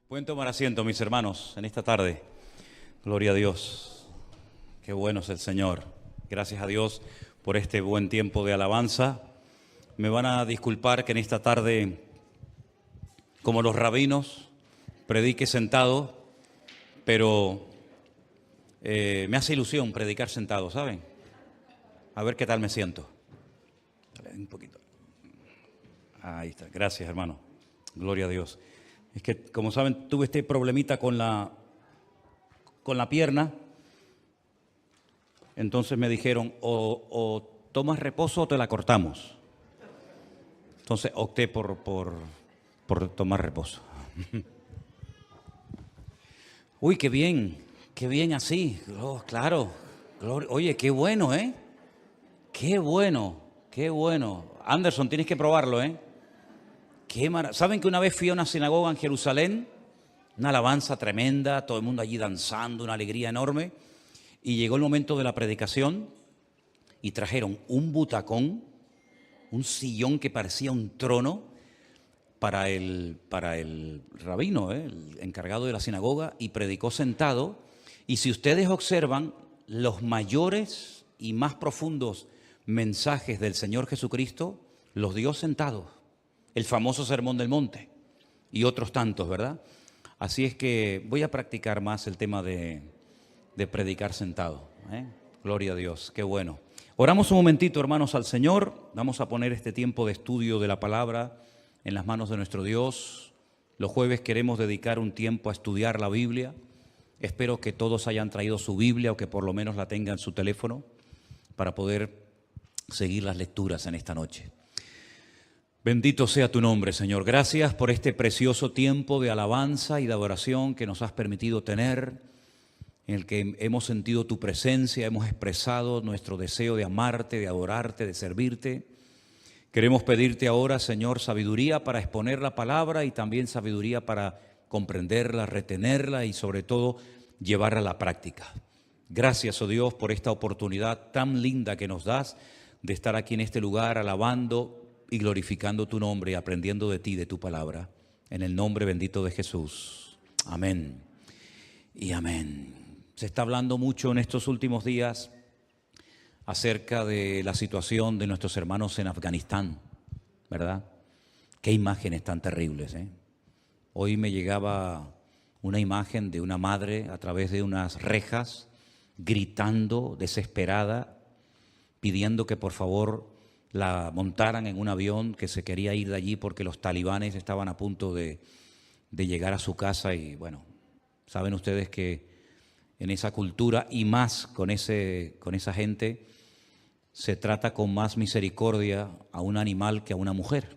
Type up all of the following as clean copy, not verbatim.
Pueden tomar asiento, mis hermanos, en esta tarde. Gloria a Dios. Qué bueno es el Señor. Gracias a Dios por este buen tiempo de alabanza. Me van a disculpar que en esta tarde, como los rabinos, predique sentado, pero me hace ilusión predicar sentado, ¿saben? A ver qué tal me siento. Un poquito. Ahí está. Gracias, hermano. Gloria a Dios. Es que, como saben, tuve este problemita con la pierna. Entonces me dijeron, o tomas reposo o te la cortamos. Entonces opté por tomar reposo. Uy, qué bien así. Oh, claro. Oye, qué bueno, ¿eh? Qué bueno. Anderson, tienes que probarlo, ¿eh? ¿Saben que una vez fui a una sinagoga en Jerusalén? Una alabanza tremenda, todo el mundo allí danzando, una alegría enorme. Y llegó el momento de la predicación y trajeron un butacón, un sillón que parecía un trono para el rabino, el encargado de la sinagoga, y predicó sentado. Y si ustedes observan, los mayores y más profundos mensajes del Señor Jesucristo los dio sentado. El famoso Sermón del Monte y otros tantos, ¿verdad? Así es que voy a practicar más el tema de predicar sentado, ¿eh? Gloria a Dios, qué bueno. Oramos un momentito, hermanos, al Señor. Vamos a poner este tiempo de estudio de la palabra en las manos de nuestro Dios. Los jueves queremos dedicar un tiempo a estudiar la Biblia. Espero que todos hayan traído su Biblia o que por lo menos la tengan en su teléfono para poder seguir las lecturas en esta noche. Bendito sea tu nombre, Señor. Gracias por este precioso tiempo de alabanza y de adoración que nos has permitido tener, en el que hemos sentido tu presencia, hemos expresado nuestro deseo de amarte, de adorarte, de servirte. Queremos pedirte ahora, Señor, sabiduría para exponer la palabra y también sabiduría para comprenderla, retenerla y sobre todo llevarla a la práctica. Gracias, oh Dios, por esta oportunidad tan linda que nos das de estar aquí en este lugar alabando y glorificando tu nombre y aprendiendo de ti, de tu palabra. En el nombre bendito de Jesús. Amén y amén. Se está hablando mucho en estos últimos días acerca de la situación de nuestros hermanos en Afganistán, ¿verdad? Qué imágenes tan terribles, ¿eh? Hoy me llegaba una imagen de una madre a través de unas rejas, gritando, desesperada, pidiendo que por favor la montaran en un avión que se quería ir de allí porque los talibanes estaban a punto de llegar a su casa. Y bueno, saben ustedes que en esa cultura y más con esa gente se trata con más misericordia a un animal que a una mujer,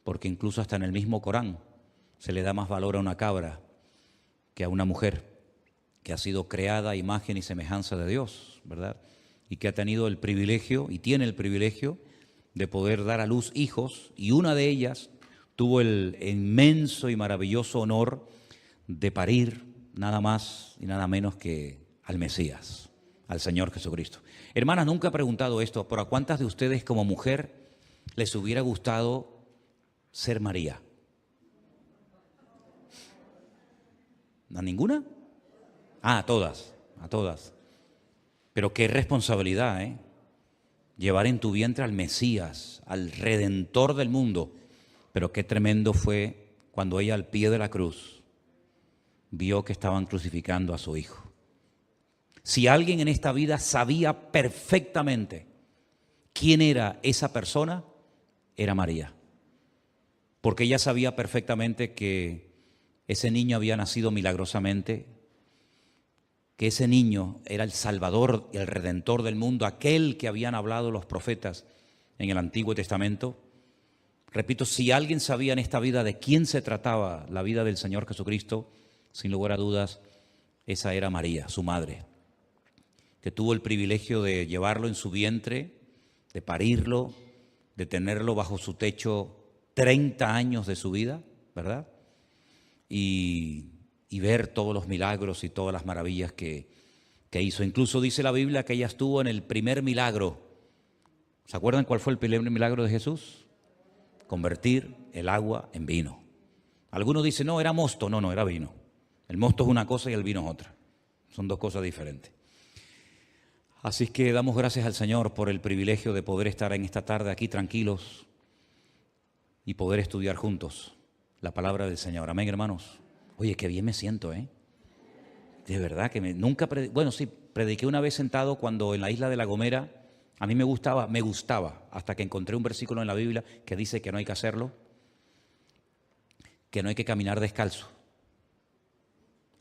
porque incluso hasta en el mismo Corán se le da más valor a una cabra que a una mujer que ha sido creada a imagen y semejanza de Dios, ¿verdad? Y que ha tenido el privilegio y tiene el privilegio de poder dar a luz hijos, y una de ellas tuvo el inmenso y maravilloso honor de parir nada más y nada menos que al Mesías, al Señor Jesucristo. Hermanas, nunca he preguntado esto, pero ¿a cuántas de ustedes como mujer les hubiera gustado ser María? ¿A ninguna? A todas. Pero qué responsabilidad, ¿eh? Llevar en tu vientre al Mesías, al Redentor del mundo. Pero qué tremendo fue cuando ella al pie de la cruz vio que estaban crucificando a su hijo. Si alguien en esta vida sabía perfectamente quién era esa persona, era María. Porque ella sabía perfectamente que ese niño había nacido milagrosamente, que ese niño era el Salvador y el Redentor del mundo, aquel que habían hablado los profetas en el Antiguo Testamento. Repito, si alguien sabía en esta vida de quién se trataba la vida del Señor Jesucristo, sin lugar a dudas, esa era María, su madre, que tuvo el privilegio de llevarlo en su vientre, de parirlo, de tenerlo bajo su techo 30 años de su vida, ¿verdad? Y ver todos los milagros y todas las maravillas que hizo. Incluso dice la Biblia que ella estuvo en el primer milagro. ¿Se acuerdan cuál fue el primer milagro de Jesús? Convertir el agua en vino. Algunos dicen, no, era mosto. No, no, era vino. El mosto es una cosa y el vino es otra. Son dos cosas diferentes. Así es que damos gracias al Señor por el privilegio de poder estar en esta tarde aquí tranquilos y poder estudiar juntos la palabra del Señor. Amén, hermanos. Oye, qué bien me siento, ¿eh? De verdad que nunca prediqué una vez sentado cuando en la isla de La Gomera. A mí me gustaba, hasta que encontré un versículo en la Biblia que dice que no hay que hacerlo, que no hay que caminar descalzo.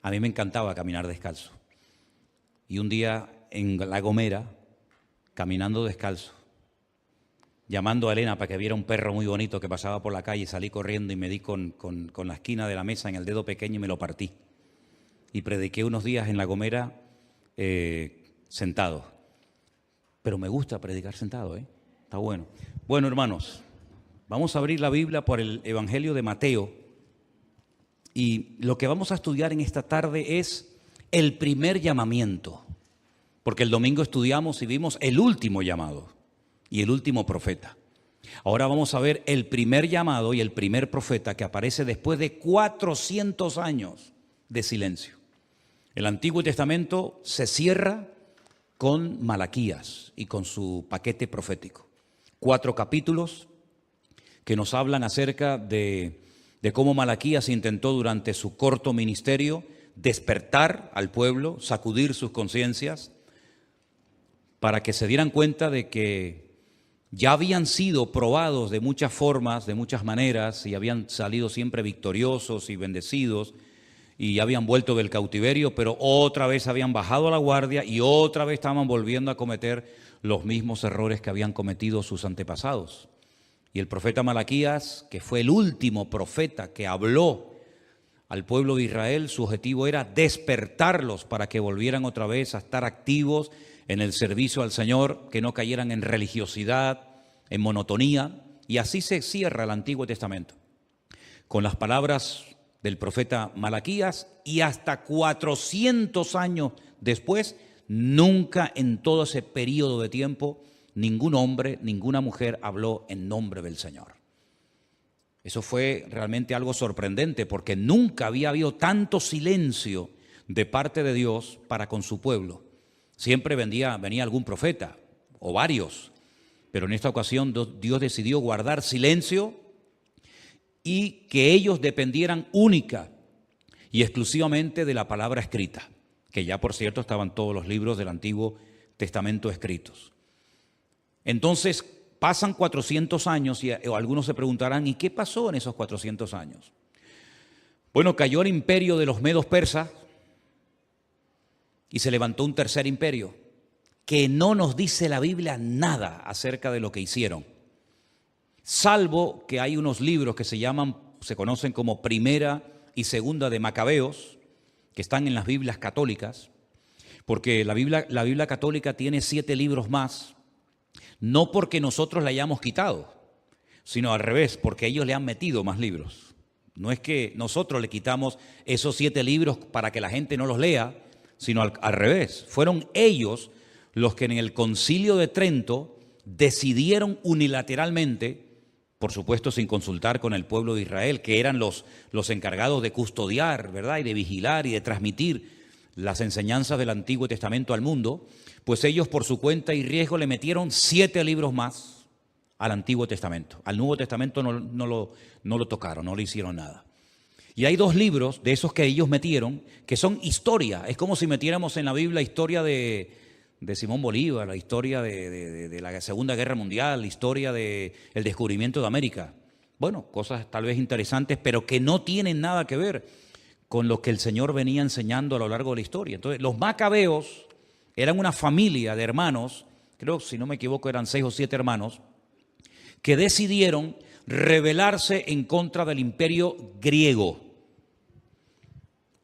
A mí me encantaba caminar descalzo. Y un día en La Gomera, caminando descalzo, llamando a Elena para que viera un perro muy bonito que pasaba por la calle, salí corriendo y me di con la esquina de la mesa en el dedo pequeño y me lo partí. Y prediqué unos días en La Gomera sentado. Pero me gusta predicar sentado, ¿eh? Está bueno. Bueno, hermanos, vamos a abrir la Biblia por el Evangelio de Mateo. Y lo que vamos a estudiar en esta tarde es el primer llamamiento. Porque el domingo estudiamos y vimos el último llamado y el último profeta. Ahora vamos a ver el primer llamado y el primer profeta que aparece después de 400 años de silencio. El Antiguo Testamento se cierra con Malaquías y con su paquete profético. 4 capítulos que nos hablan acerca de cómo Malaquías intentó durante su corto ministerio despertar al pueblo, sacudir sus conciencias, para que se dieran cuenta de que ya habían sido probados de muchas formas, de muchas maneras, y habían salido siempre victoriosos y bendecidos, y ya habían vuelto del cautiverio, pero otra vez habían bajado a la guardia y otra vez estaban volviendo a cometer los mismos errores que habían cometido sus antepasados. Y el profeta Malaquías, que fue el último profeta que habló al pueblo de Israel, su objetivo era despertarlos para que volvieran otra vez a estar activos en el servicio al Señor, que no cayeran en religiosidad, en monotonía. Y así se cierra el Antiguo Testamento, con las palabras del profeta Malaquías, y hasta 400 años después, nunca en todo ese periodo de tiempo, ningún hombre, ninguna mujer habló en nombre del Señor. Eso fue realmente algo sorprendente, porque nunca había habido tanto silencio de parte de Dios para con su pueblo. Siempre venía algún profeta, o varios, pero en esta ocasión Dios decidió guardar silencio y que ellos dependieran única y exclusivamente de la palabra escrita, que ya por cierto estaban todos los libros del Antiguo Testamento escritos. Entonces pasan 400 años y algunos se preguntarán, ¿y qué pasó en esos 400 años? Bueno, cayó el imperio de los medos persas y se levantó un tercer imperio que no nos dice la Biblia nada acerca de lo que hicieron, salvo que hay unos libros que se conocen como Primera y Segunda de Macabeos, que están en las Biblias católicas, porque la Biblia católica tiene 7 libros más, no porque nosotros la hayamos quitado, sino al revés, porque ellos le han metido más libros. No es que nosotros le quitamos esos 7 libros para que la gente no los lea, sino al revés. Fueron ellos los que en el Concilio de Trento decidieron unilateralmente, por supuesto sin consultar con el pueblo de Israel, que eran los encargados de custodiar, ¿verdad?, y de vigilar y de transmitir las enseñanzas del Antiguo Testamento al mundo, pues ellos por su cuenta y riesgo le metieron 7 libros más al Antiguo Testamento. Al Nuevo Testamento no lo tocaron, no le hicieron nada. Y hay 2 libros de esos que ellos metieron que son historia. Es como si metiéramos en la Biblia historia de Simón Bolívar, la historia de la Segunda Guerra Mundial, la historia del descubrimiento de América. Bueno, cosas tal vez interesantes, pero que no tienen nada que ver con lo que el Señor venía enseñando a lo largo de la historia. Entonces, los macabeos eran una familia de hermanos, creo, si no me equivoco, eran 6 o 7 hermanos, que decidieron rebelarse en contra del imperio griego.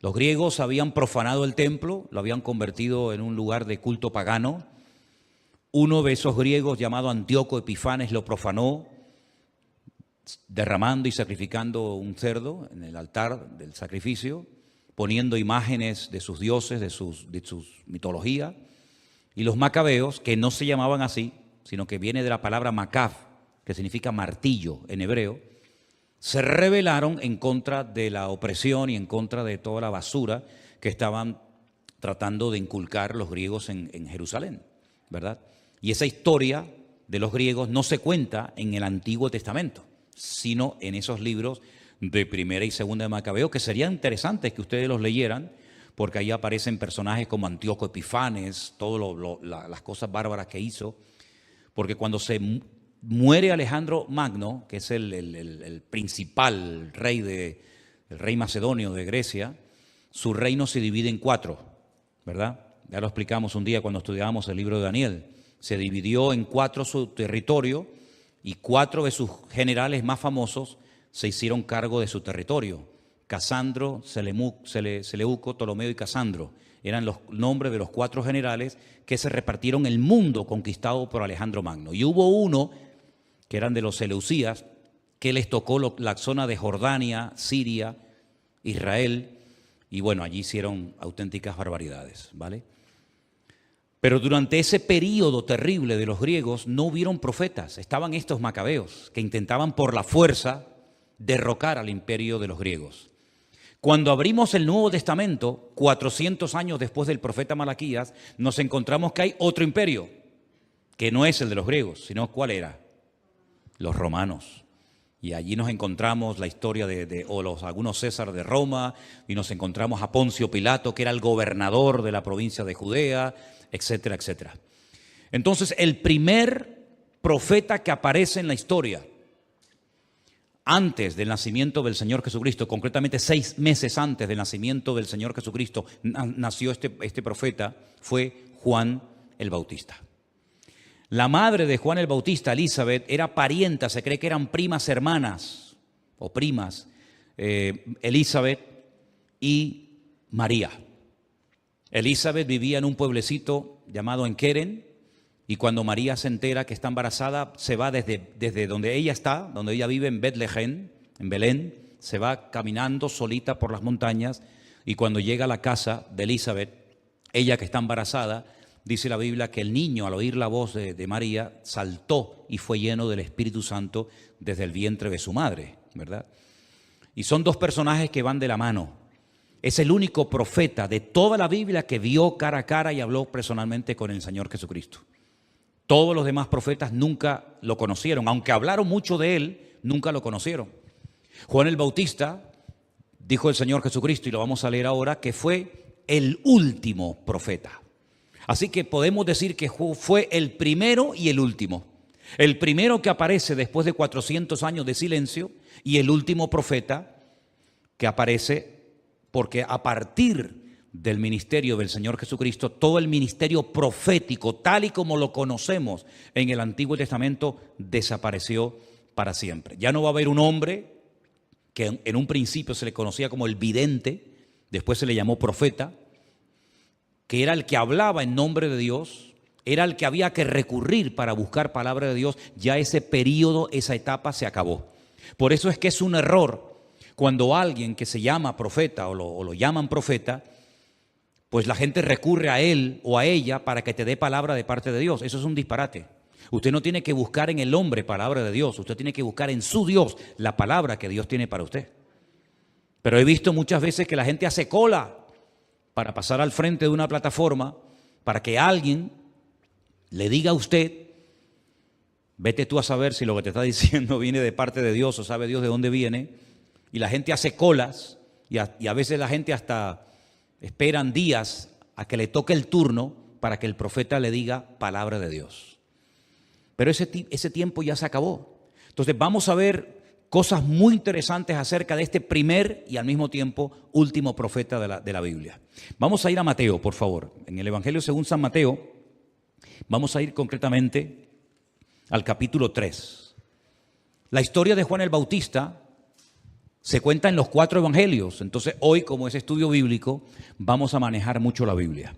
Los griegos habían profanado el templo, lo habían convertido en un lugar de culto pagano. Uno de esos griegos, llamado Antíoco Epifanes, lo profanó, derramando y sacrificando un cerdo en el altar del sacrificio, poniendo imágenes de sus dioses, de sus mitología. Y los macabeos, que no se llamaban así, sino que viene de la palabra macab, que significa martillo en hebreo, se rebelaron en contra de la opresión y en contra de toda la basura que estaban tratando de inculcar los griegos en Jerusalén, ¿verdad? Y esa historia de los griegos no se cuenta en el Antiguo Testamento, sino en esos libros de Primera y Segunda de Macabeo, que serían interesantes que ustedes los leyeran, porque ahí aparecen personajes como Antíoco Epifanes, todas las cosas bárbaras que hizo, porque cuando se muere Alejandro Magno, que es el principal rey, el rey macedonio de Grecia, su reino se divide en 4, ¿verdad? Ya lo explicamos un día cuando estudiábamos el libro de Daniel. Se dividió en 4 su territorio y 4 de sus generales más famosos se hicieron cargo de su territorio. Casandro, Seleuco, Ptolomeo y Casandro eran los nombres de los 4 generales que se repartieron el mundo conquistado por Alejandro Magno. Y hubo uno, que eran de los Seleucías, que les tocó la zona de Jordania, Siria, Israel, y bueno, allí hicieron auténticas barbaridades, ¿vale? Pero durante ese período terrible de los griegos no hubieron profetas, estaban estos macabeos que intentaban por la fuerza derrocar al imperio de los griegos. Cuando abrimos el Nuevo Testamento, 400 años después del profeta Malaquías, nos encontramos que hay otro imperio, que no es el de los griegos, sino ¿cuál era? Los romanos. Y allí nos encontramos la historia de algunos César de Roma, y nos encontramos a Poncio Pilato, que era el gobernador de la provincia de Judea, etcétera, etcétera. Entonces, el primer profeta que aparece en la historia, antes del nacimiento del Señor Jesucristo, concretamente 6 meses antes del nacimiento del Señor Jesucristo, nació este profeta, fue Juan el Bautista. La madre de Juan el Bautista, Elizabeth, era parienta, se cree que eran primas hermanas o primas, Elizabeth y María. Elizabeth vivía en un pueblecito llamado Enqueren, y cuando María se entera que está embarazada, se va desde donde ella está, donde ella vive en Betlehem, en Belén, se va caminando solita por las montañas, y cuando llega a la casa de Elizabeth, ella que está embarazada, dice la Biblia que el niño, al oír la voz de María, saltó y fue lleno del Espíritu Santo desde el vientre de su madre, ¿verdad? Y son 2 personajes que van de la mano. Es el único profeta de toda la Biblia que vio cara a cara y habló personalmente con el Señor Jesucristo. Todos los demás profetas nunca lo conocieron, aunque hablaron mucho de él, nunca lo conocieron. Juan el Bautista, dijo el Señor Jesucristo, y lo vamos a leer ahora, que fue el último profeta. Así que podemos decir que fue el primero y el último. El primero que aparece después de 400 años de silencio, y el último profeta que aparece porque a partir del ministerio del Señor Jesucristo, todo el ministerio profético, tal y como lo conocemos en el Antiguo Testamento, desapareció para siempre. Ya no va a haber un hombre que en un principio se le conocía como el vidente, después se le llamó profeta, que era el que hablaba en nombre de Dios, era el que había que recurrir para buscar palabra de Dios. Ya ese periodo, esa etapa se acabó. Por eso es que es un error cuando alguien que se llama profeta o lo llaman profeta, pues la gente recurre a él o a ella para que te dé palabra de parte de Dios. Eso es un disparate. Usted no tiene que buscar en el hombre palabra de Dios, usted tiene que buscar en su Dios la palabra que Dios tiene para usted. Pero he visto muchas veces que la gente hace cola para pasar al frente de una plataforma para que alguien le diga a usted, vete tú a saber si lo que te está diciendo viene de parte de Dios o sabe Dios de dónde viene, y la gente hace colas y a veces la gente hasta esperan días a que le toque el turno para que el profeta le diga palabra de Dios. Pero ese tiempo ya se acabó. Entonces vamos a ver cosas muy interesantes acerca de este primer y al mismo tiempo último profeta de la Biblia. Vamos a ir a Mateo, por favor. En el Evangelio según San Mateo, vamos a ir concretamente al capítulo 3. La historia de Juan el Bautista se cuenta en los 4 evangelios. Entonces hoy, como es estudio bíblico, vamos a manejar mucho la Biblia.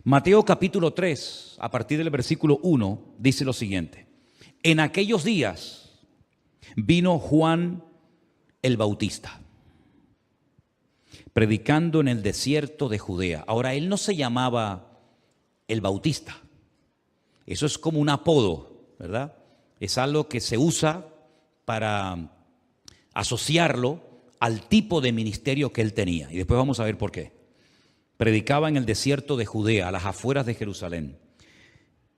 Mateo capítulo 3, a partir del versículo 1, dice lo siguiente. En aquellos días vino Juan el Bautista, predicando en el desierto de Judea. Ahora, él no se llamaba el Bautista. Eso es como un apodo, ¿verdad? Es algo que se usa para asociarlo al tipo de ministerio que él tenía. Y después vamos a ver por qué. Predicaba en el desierto de Judea, a las afueras de Jerusalén.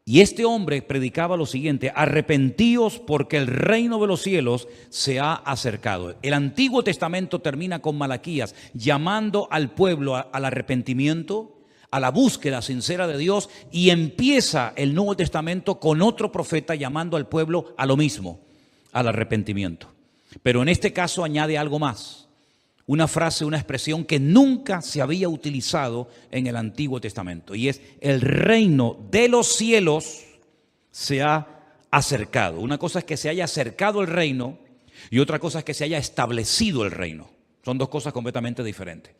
Y este hombre predicaba lo siguiente: arrepentíos porque el reino de los cielos se ha acercado. El Antiguo Testamento termina con Malaquías llamando al pueblo al arrepentimiento, a la búsqueda sincera de Dios, y empieza el Nuevo Testamento con otro profeta llamando al pueblo a lo mismo, al arrepentimiento. Pero en este caso añade algo más, una frase, una expresión que nunca se había utilizado en el Antiguo Testamento, y es: el reino de los cielos se ha acercado. Una cosa es que se haya acercado el reino y otra cosa es que se haya establecido el reino. Son dos cosas completamente diferentes.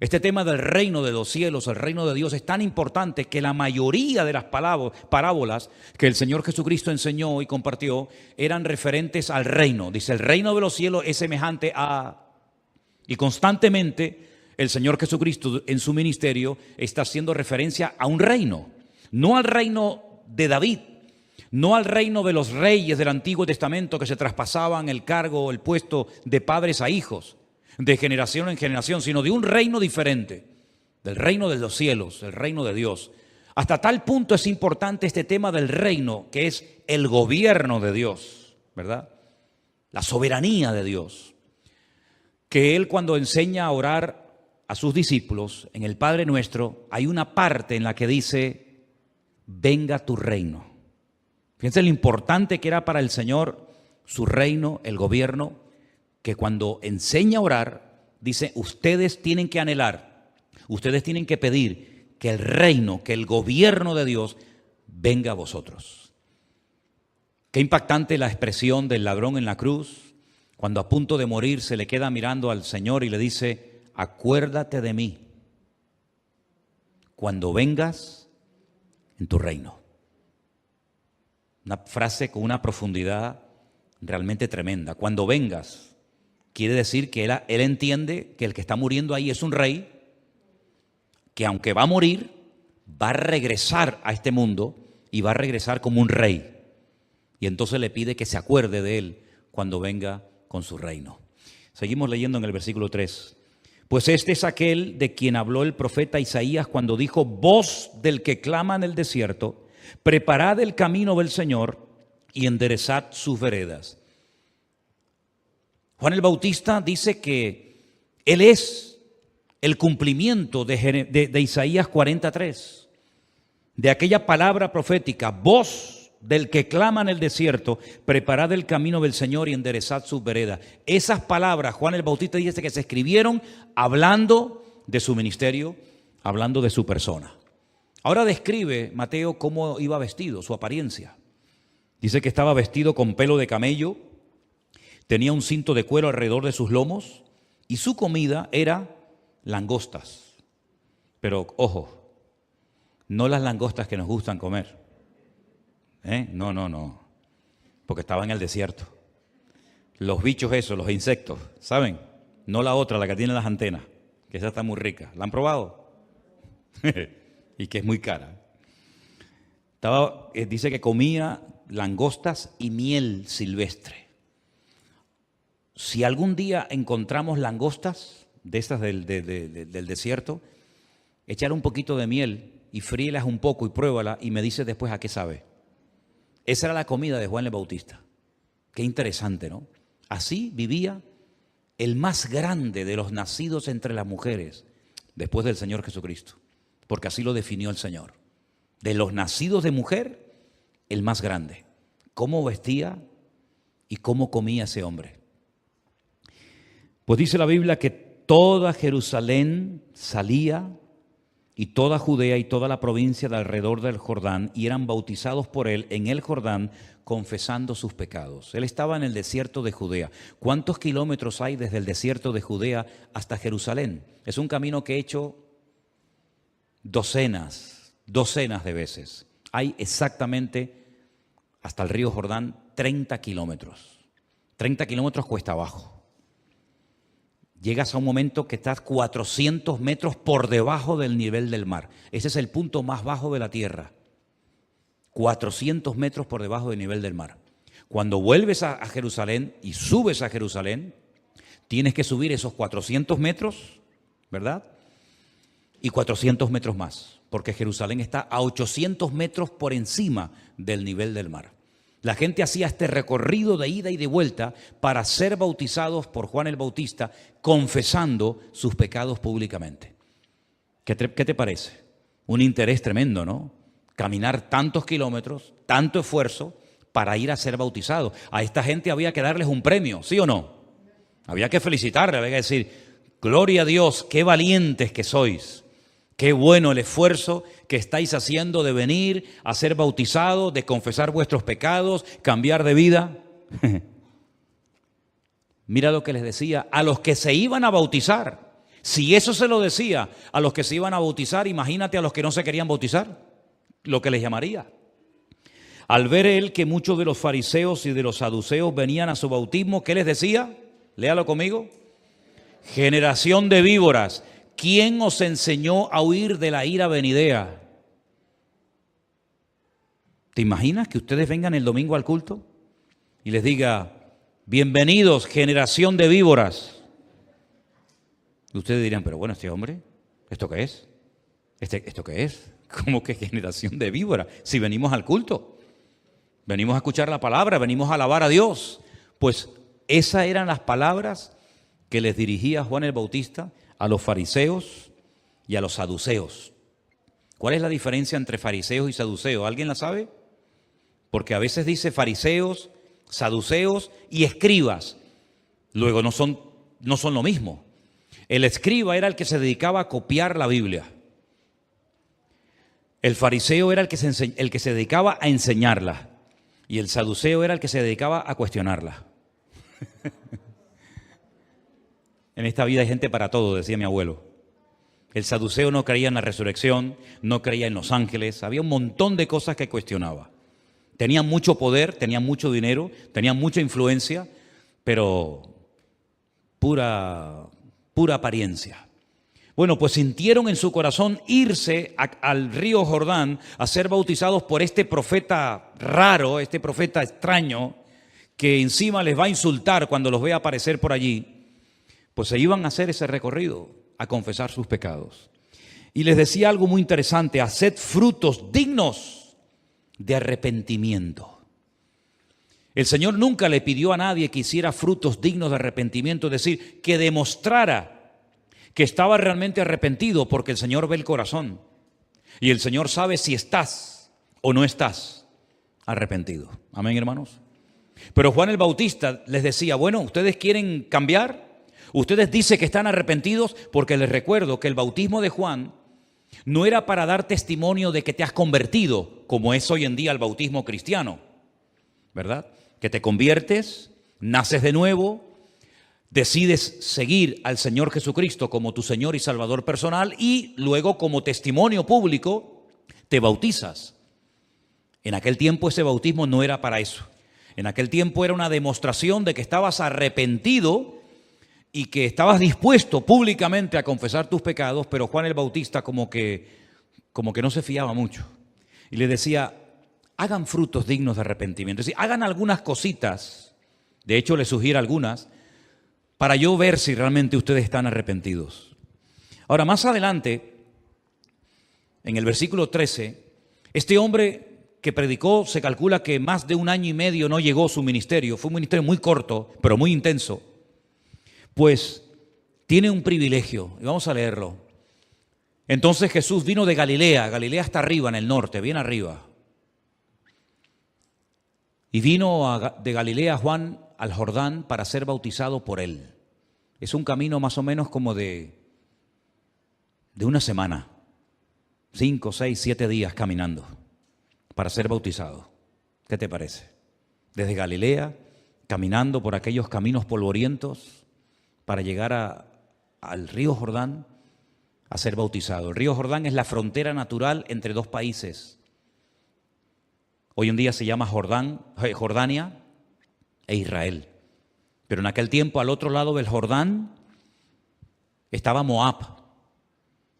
Este tema del reino de los cielos, el reino de Dios, es tan importante que la mayoría de las parábolas que el Señor Jesucristo enseñó y compartió eran referentes al reino. Dice: el reino de los cielos es semejante a... Y constantemente el Señor Jesucristo en su ministerio está haciendo referencia a un reino, no al reino de David, no al reino de los reyes del Antiguo Testamento que se traspasaban el cargo, el puesto de padres a hijos, de generación en generación, sino de un reino diferente, del reino de los cielos, el reino de Dios. Hasta tal punto es importante este tema del reino, que es el gobierno de Dios, ¿verdad? La soberanía de Dios. Que Él, cuando enseña a orar a sus discípulos en el Padre Nuestro, hay una parte en la que dice: venga tu reino. Fíjense lo importante que era para el Señor su reino, el gobierno, que cuando enseña a orar, dice: ustedes tienen que anhelar, ustedes tienen que pedir que el reino, que el gobierno de Dios venga a vosotros. Qué impactante la expresión del ladrón en la cruz, cuando a punto de morir se le queda mirando al Señor y le dice: acuérdate de mí cuando vengas en tu reino. Una frase con una profundidad realmente tremenda. Cuando vengas, quiere decir que él entiende que el que está muriendo ahí es un rey, que aunque va a morir, va a regresar a este mundo y va a regresar como un rey. Y entonces le pide que se acuerde de él cuando venga con su reino. Seguimos leyendo en el versículo 3. Pues este es aquel de quien habló el profeta Isaías cuando dijo: voz del que clama en el desierto, preparad el camino del Señor y enderezad sus veredas. Juan el Bautista dice que él es el cumplimiento de Isaías 43, de aquella palabra profética: voz del que clama en el desierto, preparad el camino del Señor y enderezad sus veredas. Esas palabras, Juan el Bautista dice que se escribieron hablando de su ministerio, hablando de su persona. Ahora describe Mateo cómo iba vestido, su apariencia. Dice que estaba vestido con pelo de camello, tenía un cinto de cuero alrededor de sus lomos y su comida era langostas. Pero ojo, no las langostas que nos gustan comer. No, porque estaba en el desierto. Los bichos esos, los insectos, ¿saben? No la otra, la que tiene las antenas, que esa está muy rica. ¿La han probado? Y que es muy cara. Dice que comía langostas y miel silvestre. Si algún día encontramos langostas de estas del desierto, echar un poquito de miel y fríelas un poco y pruébala y me dices después a qué sabe. Esa era la comida de Juan el Bautista. Qué interesante, ¿no? Así vivía el más grande de los nacidos entre las mujeres después del Señor Jesucristo, porque así lo definió el Señor. De los nacidos de mujer, el más grande. Cómo vestía y cómo comía ese hombre. Pues dice la Biblia que toda Jerusalén salía y toda Judea y toda la provincia de alrededor del Jordán, y eran bautizados por él en el Jordán, confesando sus pecados. Él estaba en el desierto de Judea. ¿Cuántos kilómetros hay desde el desierto de Judea hasta Jerusalén? Es un camino que he hecho docenas de veces. Hay exactamente hasta el río Jordán 30 kilómetros. 30 kilómetros cuesta abajo. Llegas a un momento que estás 400 metros por debajo del nivel del mar. Ese es el punto más bajo de la tierra. 400 metros por debajo del nivel del mar. Cuando vuelves a Jerusalén y subes a Jerusalén, tienes que subir esos 400 metros, ¿verdad? Y 400 metros más, porque Jerusalén está a 800 metros por encima del nivel del mar. La gente hacía este recorrido de ida y de vuelta para ser bautizados por Juan el Bautista, confesando sus pecados públicamente. ¿Qué te parece? Un interés tremendo, ¿no? Caminar tantos kilómetros, tanto esfuerzo para ir a ser bautizado. A esta gente había que darles un premio, ¿sí o no? Había que felicitarle, había que decir, gloria a Dios, qué valientes que sois. Qué bueno el esfuerzo que estáis haciendo de venir a ser bautizados, de confesar vuestros pecados, cambiar de vida. Mira lo que les decía a los que se iban a bautizar. Si eso se lo decía a los que se iban a bautizar, imagínate a los que no se querían bautizar, lo que les llamaría. Al ver él que muchos de los fariseos y de los saduceos venían a su bautismo, ¿qué les decía? Léalo conmigo. Generación de víboras, ¿quién os enseñó a huir de la ira venidera? ¿Te imaginas que ustedes vengan el domingo al culto y les diga, bienvenidos, generación de víboras? Ustedes dirán, pero bueno, este hombre, ¿esto qué es? ¿Esto qué es? ¿Cómo que generación de víboras? Si venimos al culto, venimos a escuchar la palabra, venimos a alabar a Dios. Pues esas eran las palabras que les dirigía Juan el Bautista a los fariseos y a los saduceos. ¿Cuál es la diferencia entre fariseos y saduceos? ¿Alguien la sabe? Porque a veces dice fariseos, saduceos y escribas. Luego no son lo mismo. El escriba era el que se dedicaba a copiar la Biblia. El fariseo era el que se dedicaba a enseñarla. Y el saduceo era el que se dedicaba a cuestionarla. En esta vida hay gente para todo, decía mi abuelo. El saduceo no creía en la resurrección, no creía en los ángeles, había un montón de cosas que cuestionaba. Tenían mucho poder, tenían mucho dinero, tenían mucha influencia, pero pura apariencia. Bueno, pues sintieron en su corazón irse al río Jordán a ser bautizados por este profeta raro, este profeta extraño, que encima les va a insultar cuando los vea aparecer por allí. Pues se iban a hacer ese recorrido, a confesar sus pecados. Y les decía algo muy interesante, haced frutos dignos de arrepentimiento. El Señor nunca le pidió a nadie que hiciera frutos dignos de arrepentimiento, es decir, que demostrara que estaba realmente arrepentido, porque el Señor ve el corazón. Y el Señor sabe si estás o no estás arrepentido. Amén, hermanos. Pero Juan el Bautista les decía, bueno, ¿ustedes quieren cambiar? Ustedes dicen que están arrepentidos, porque les recuerdo que el bautismo de Juan no era para dar testimonio de que te has convertido, como es hoy en día el bautismo cristiano, ¿verdad? Que te conviertes, naces de nuevo, decides seguir al Señor Jesucristo como tu Señor y Salvador personal y luego como testimonio público te bautizas. En aquel tiempo ese bautismo no era para eso. En aquel tiempo era una demostración de que estabas arrepentido y que estabas dispuesto públicamente a confesar tus pecados, pero Juan el Bautista como que no se fiaba mucho. Y le decía, hagan frutos dignos de arrepentimiento. Es decir, hagan algunas cositas, de hecho le sugiero algunas, para yo ver si realmente ustedes están arrepentidos. Ahora, más adelante, en el versículo 13, este hombre que predicó, se calcula que más de 1 año y medio no llegó su ministerio, fue un ministerio muy corto, pero muy intenso, pues tiene un privilegio, y vamos a leerlo. Entonces Jesús vino de Galilea, Galilea está arriba en el norte, bien arriba, y vino de Galilea Juan al Jordán para ser bautizado por él. Es un camino más o menos como de 1 semana, 5, 6, 7 días caminando para ser bautizado. ¿Qué te parece? Desde Galilea, caminando por aquellos caminos polvorientos para llegar al río Jordán a ser bautizado. El río Jordán es la frontera natural entre dos países. Hoy en día se llama Jordania e Israel. Pero en aquel tiempo, al otro lado del Jordán, estaba Moab.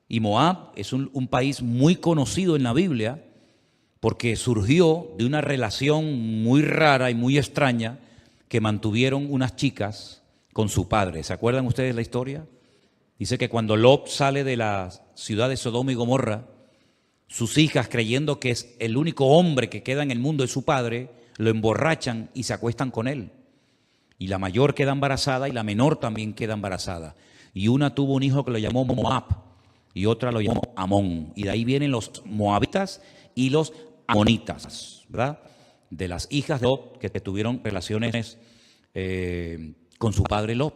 Y Moab es un país muy conocido en la Biblia porque surgió de una relación muy rara y muy extraña que mantuvieron unas chicas con su padre. ¿Se acuerdan ustedes la historia? Dice que cuando Lot sale de la ciudad de Sodoma y Gomorra, sus hijas, creyendo que es el único hombre que queda en el mundo, es su padre, lo emborrachan y se acuestan con él. Y la mayor queda embarazada y la menor también queda embarazada. Y una tuvo un hijo que lo llamó Moab y otra lo llamó Amón. Y de ahí vienen los moabitas y los amonitas, ¿verdad? De las hijas de Lot que tuvieron relaciones con su padre Lot.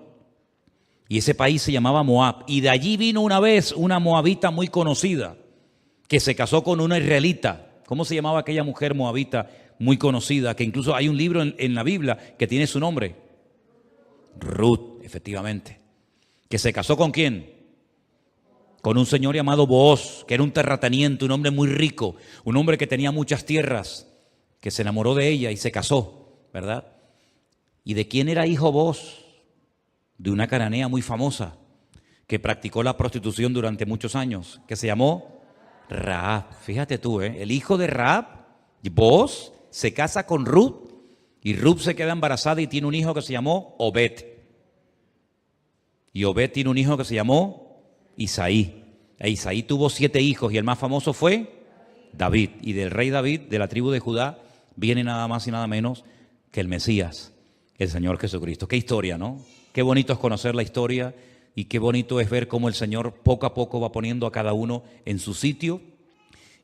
Y ese país se llamaba Moab. Y de allí vino una vez una moabita muy conocida que se casó con una israelita. ¿Cómo se llamaba aquella mujer moabita muy conocida? Que incluso hay un libro en la Biblia que tiene su nombre. Ruth, efectivamente. ¿Que se casó con quién? Con un señor llamado Booz, que era un terrateniente, un hombre muy rico, un hombre que tenía muchas tierras, que se enamoró de ella y se casó, ¿verdad? ¿Y de quién era hijo Booz? De una cananea muy famosa, que practicó la prostitución durante muchos años, que se llamó Rahab. Fíjate tú, el hijo de Rahab, Booz, se casa con Ruth, y Ruth se queda embarazada y tiene un hijo que se llamó Obed. Y Obed tiene un hijo que se llamó Isaí. E Isaí tuvo 7 hijos y el más famoso fue David. Y del rey David, de la tribu de Judá, viene nada más y nada menos que el Mesías, el Señor Jesucristo. Qué historia, ¿no? Qué bonito es conocer la historia y qué bonito es ver cómo el Señor poco a poco va poniendo a cada uno en su sitio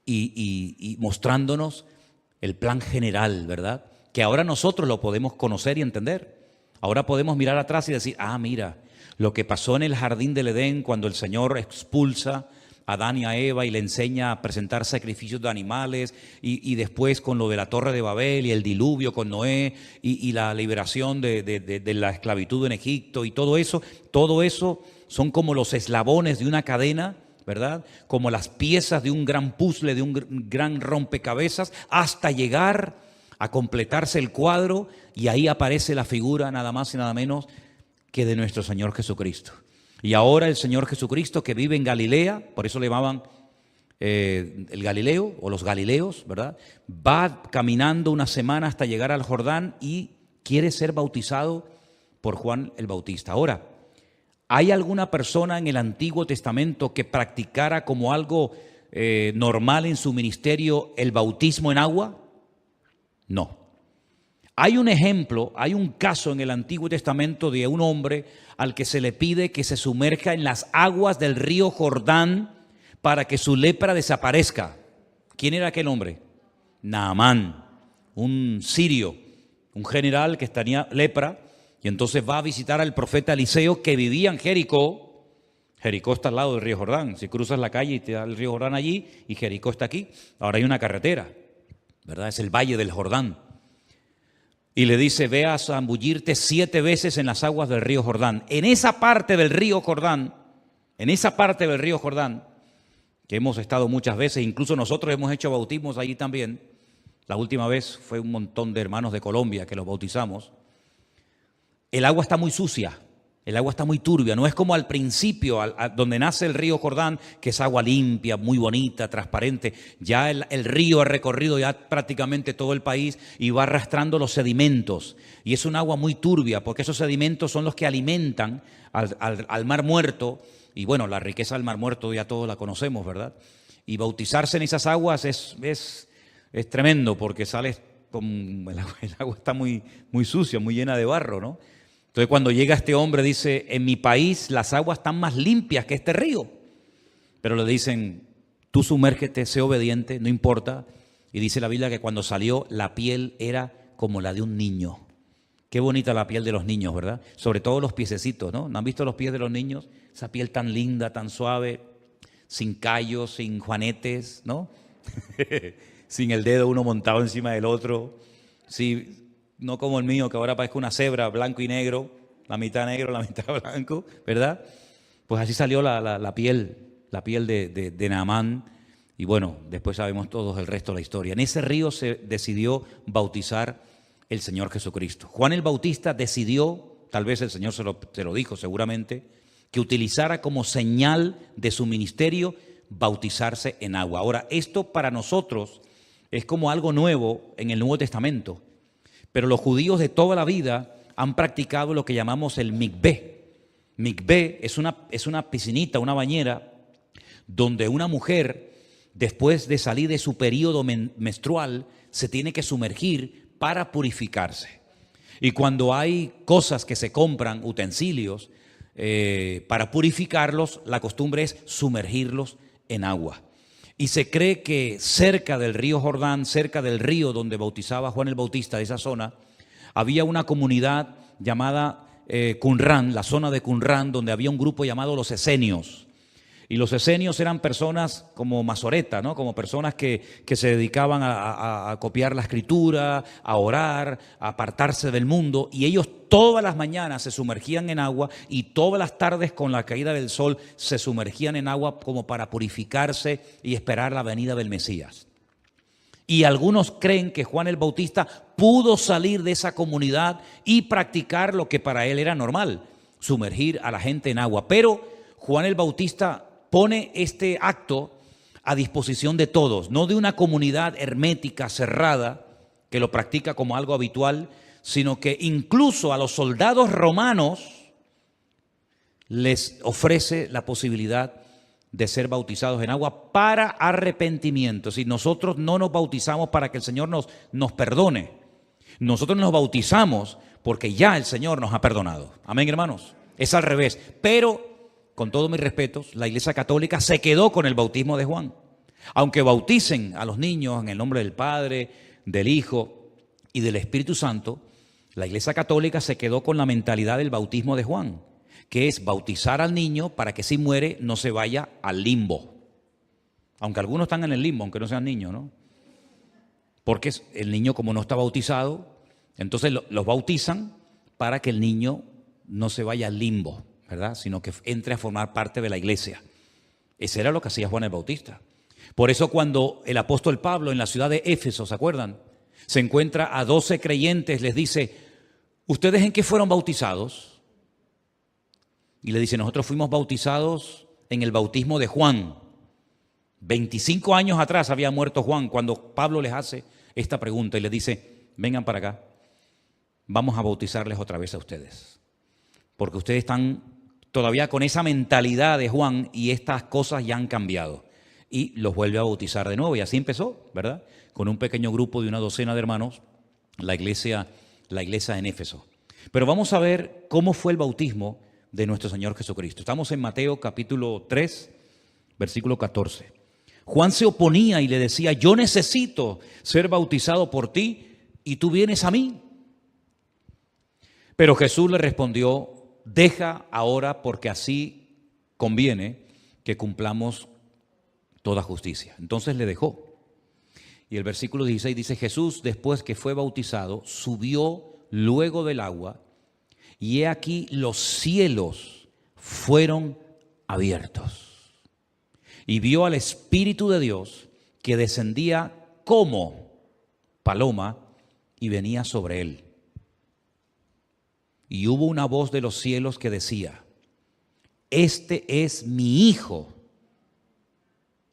y mostrándonos el plan general, ¿verdad? Que ahora nosotros lo podemos conocer y entender. Ahora podemos mirar atrás y decir, mira, lo que pasó en el jardín del Edén cuando el Señor expulsa a Adán y a Eva y le enseña a presentar sacrificios de animales y después con lo de la Torre de Babel y el diluvio con Noé y la liberación de la esclavitud en Egipto y todo eso son como los eslabones de una cadena, ¿verdad? Como las piezas de un gran puzzle, de un gran rompecabezas, hasta llegar a completarse el cuadro y ahí aparece la figura nada más y nada menos que de nuestro Señor Jesucristo. Y ahora el Señor Jesucristo que vive en Galilea, por eso le llamaban el Galileo o los Galileos, ¿verdad? Va caminando una semana hasta llegar al Jordán y quiere ser bautizado por Juan el Bautista. Ahora, ¿hay alguna persona en el Antiguo Testamento que practicara como algo normal en su ministerio el bautismo en agua? No. Hay un ejemplo, hay un caso en el Antiguo Testamento de un hombre al que se le pide que se sumerja en las aguas del río Jordán para que su lepra desaparezca. ¿Quién era aquel hombre? Naamán, un sirio, un general que tenía lepra, y entonces va a visitar al profeta Eliseo que vivía en Jericó. Jericó está al lado del río Jordán. Si cruzas la calle y te da el río Jordán allí y Jericó está aquí, ahora hay una carretera, ¿verdad? Es el Valle del Jordán. Y le dice, ve a zambullirte 7 veces en las aguas del río Jordán. En esa parte del río Jordán, que hemos estado muchas veces, incluso nosotros hemos hecho bautismos allí también. La última vez fue un montón de hermanos de Colombia que los bautizamos. El agua está muy sucia, el agua está muy turbia, no es como al principio, donde nace el río Jordán, que es agua limpia, muy bonita, transparente. Ya el río ha recorrido ya prácticamente todo el país y va arrastrando los sedimentos. Y es un agua muy turbia, porque esos sedimentos son los que alimentan al Mar Muerto. Y bueno, la riqueza del Mar Muerto ya todos la conocemos, ¿verdad? Y bautizarse en esas aguas es tremendo, porque sales con el agua está muy, muy sucia, muy llena de barro, ¿no? Entonces cuando llega este hombre dice, en mi país las aguas están más limpias que este río. Pero le dicen, tú sumérgete, sé obediente, no importa. Y dice la Biblia que cuando salió la piel era como la de un niño. Qué bonita la piel de los niños, ¿verdad? Sobre todo los piececitos, ¿no? ¿No han visto los pies de los niños? Esa piel tan linda, tan suave, sin callos, sin juanetes, ¿no? Sin el dedo uno montado encima del otro. Sí. No como el mío, que ahora parezco una cebra, blanco y negro, la mitad negro, la mitad blanco, ¿verdad? Pues así salió la piel de Naamán. Y bueno, después sabemos todos el resto de la historia. En ese río se decidió bautizar el Señor Jesucristo. Juan el Bautista decidió, tal vez el Señor se lo dijo seguramente, que utilizara como señal de su ministerio bautizarse en agua. Ahora, esto para nosotros es como algo nuevo en el Nuevo Testamento. Pero los judíos de toda la vida han practicado lo que llamamos el mikvé. Mikvé es una piscinita, una bañera, donde una mujer, después de salir de su periodo menstrual, se tiene que sumergir para purificarse. Y cuando hay cosas que se compran, utensilios, para purificarlos, la costumbre es sumergirlos en agua. Y se cree que cerca del río Jordán, cerca del río donde bautizaba Juan el Bautista, de esa zona, había una comunidad llamada Qumrán, la zona de Qumrán, donde había un grupo llamado los esenios. Y los esenios eran personas como Masoreta, ¿no? Como personas que se dedicaban a copiar la escritura, a orar, a apartarse del mundo. Y ellos todas las mañanas se sumergían en agua y todas las tardes con la caída del sol se sumergían en agua como para purificarse y esperar la venida del Mesías. Y algunos creen que Juan el Bautista pudo salir de esa comunidad y practicar lo que para él era normal, sumergir a la gente en agua. Pero Juan el Bautista pone este acto a disposición de todos, no de una comunidad hermética, cerrada, que lo practica como algo habitual, sino que incluso a los soldados romanos les ofrece la posibilidad de ser bautizados en agua para arrepentimiento. Si nosotros no nos bautizamos para que el Señor nos perdone, nosotros nos bautizamos porque ya el Señor nos ha perdonado. Amén, hermanos. Es al revés. Pero, con todos mis respetos, la Iglesia Católica se quedó con el bautismo de Juan. Aunque bauticen a los niños en el nombre del Padre, del Hijo y del Espíritu Santo, la Iglesia Católica se quedó con la mentalidad del bautismo de Juan, que es bautizar al niño para que si muere no se vaya al limbo. Aunque algunos están en el limbo, aunque no sean niños, ¿no? Porque el niño, como no está bautizado, entonces los bautizan para que el niño no se vaya al limbo, ¿verdad? Sino que entre a formar parte de la iglesia. Ese era lo que hacía Juan el Bautista. Por eso cuando el apóstol Pablo en la ciudad de Éfeso, ¿se acuerdan? Se encuentra a 12 creyentes, les dice, ¿ustedes en qué fueron bautizados? Y le dice, nosotros fuimos bautizados en el bautismo de Juan. 25 años atrás había muerto Juan cuando Pablo les hace esta pregunta y les dice, vengan para acá, vamos a bautizarles otra vez a ustedes. Porque ustedes están todavía con esa mentalidad de Juan y estas cosas ya han cambiado. Y los vuelve a bautizar de nuevo. Y así empezó, ¿verdad? Con un pequeño grupo de una docena de hermanos, la iglesia en Éfeso. Pero vamos a ver cómo fue el bautismo de nuestro Señor Jesucristo. Estamos en Mateo capítulo 3, versículo 14. Juan se oponía y le decía, yo necesito ser bautizado por ti y tú vienes a mí. Pero Jesús le respondió, deja ahora porque así conviene que cumplamos toda justicia. Entonces le dejó. Y el versículo 16 dice, Jesús después que fue bautizado, subió luego del agua y he aquí los cielos fueron abiertos. Y vio al Espíritu de Dios que descendía como paloma y venía sobre él. Y hubo una voz de los cielos que decía, este es mi Hijo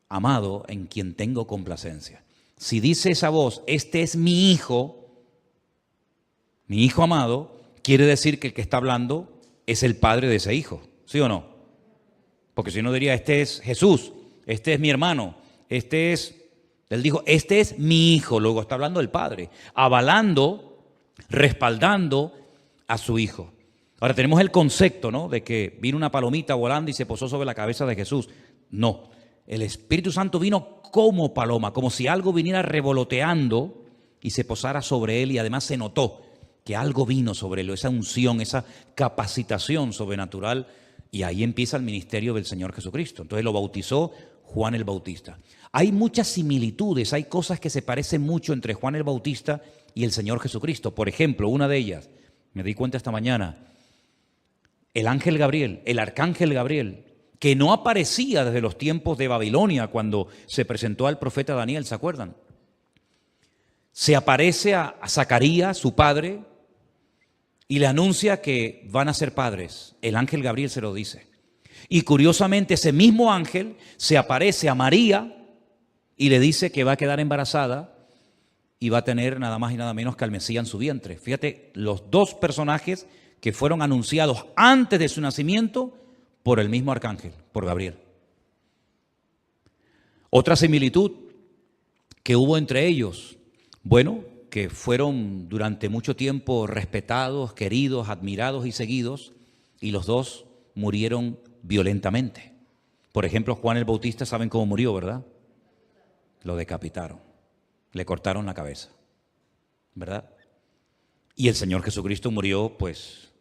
amado en quien tengo complacencia. Si dice esa voz, este es mi Hijo amado, quiere decir que el que está hablando es el padre de ese hijo, ¿sí o no? Porque si no diría, este es Jesús, este es mi hermano, él dijo, este es mi hijo, luego está hablando del padre, avalando, respaldando a su hijo. Ahora tenemos el concepto, ¿no? De que vino una palomita volando y se posó sobre la cabeza de Jesús. No, el Espíritu Santo vino como paloma, como si algo viniera revoloteando y se posara sobre él y además se notó que algo vino sobre él, esa unción, esa capacitación sobrenatural y ahí empieza el ministerio del Señor Jesucristo. Entonces lo bautizó Juan el Bautista. Hay muchas similitudes, hay cosas que se parecen mucho entre Juan el Bautista y el Señor Jesucristo. Por ejemplo, una de ellas, me di cuenta esta mañana, el ángel Gabriel, el arcángel Gabriel, que no aparecía desde los tiempos de Babilonia cuando se presentó al profeta Daniel, ¿se acuerdan? Se aparece a Zacarías, su padre, y le anuncia que van a ser padres. El ángel Gabriel se lo dice. Y curiosamente ese mismo ángel se aparece a María y le dice que va a quedar embarazada y va a tener nada más y nada menos que al Mesías en su vientre. Fíjate, los dos personajes que fueron anunciados antes de su nacimiento por el mismo arcángel, por Gabriel. Otra similitud que hubo entre ellos, bueno, que fueron durante mucho tiempo respetados, queridos, admirados y seguidos, y los dos murieron violentamente. Por ejemplo, Juan el Bautista, ¿saben cómo murió, verdad? Lo decapitaron, le cortaron la cabeza, ¿verdad? Y el Señor Jesucristo murió, pues,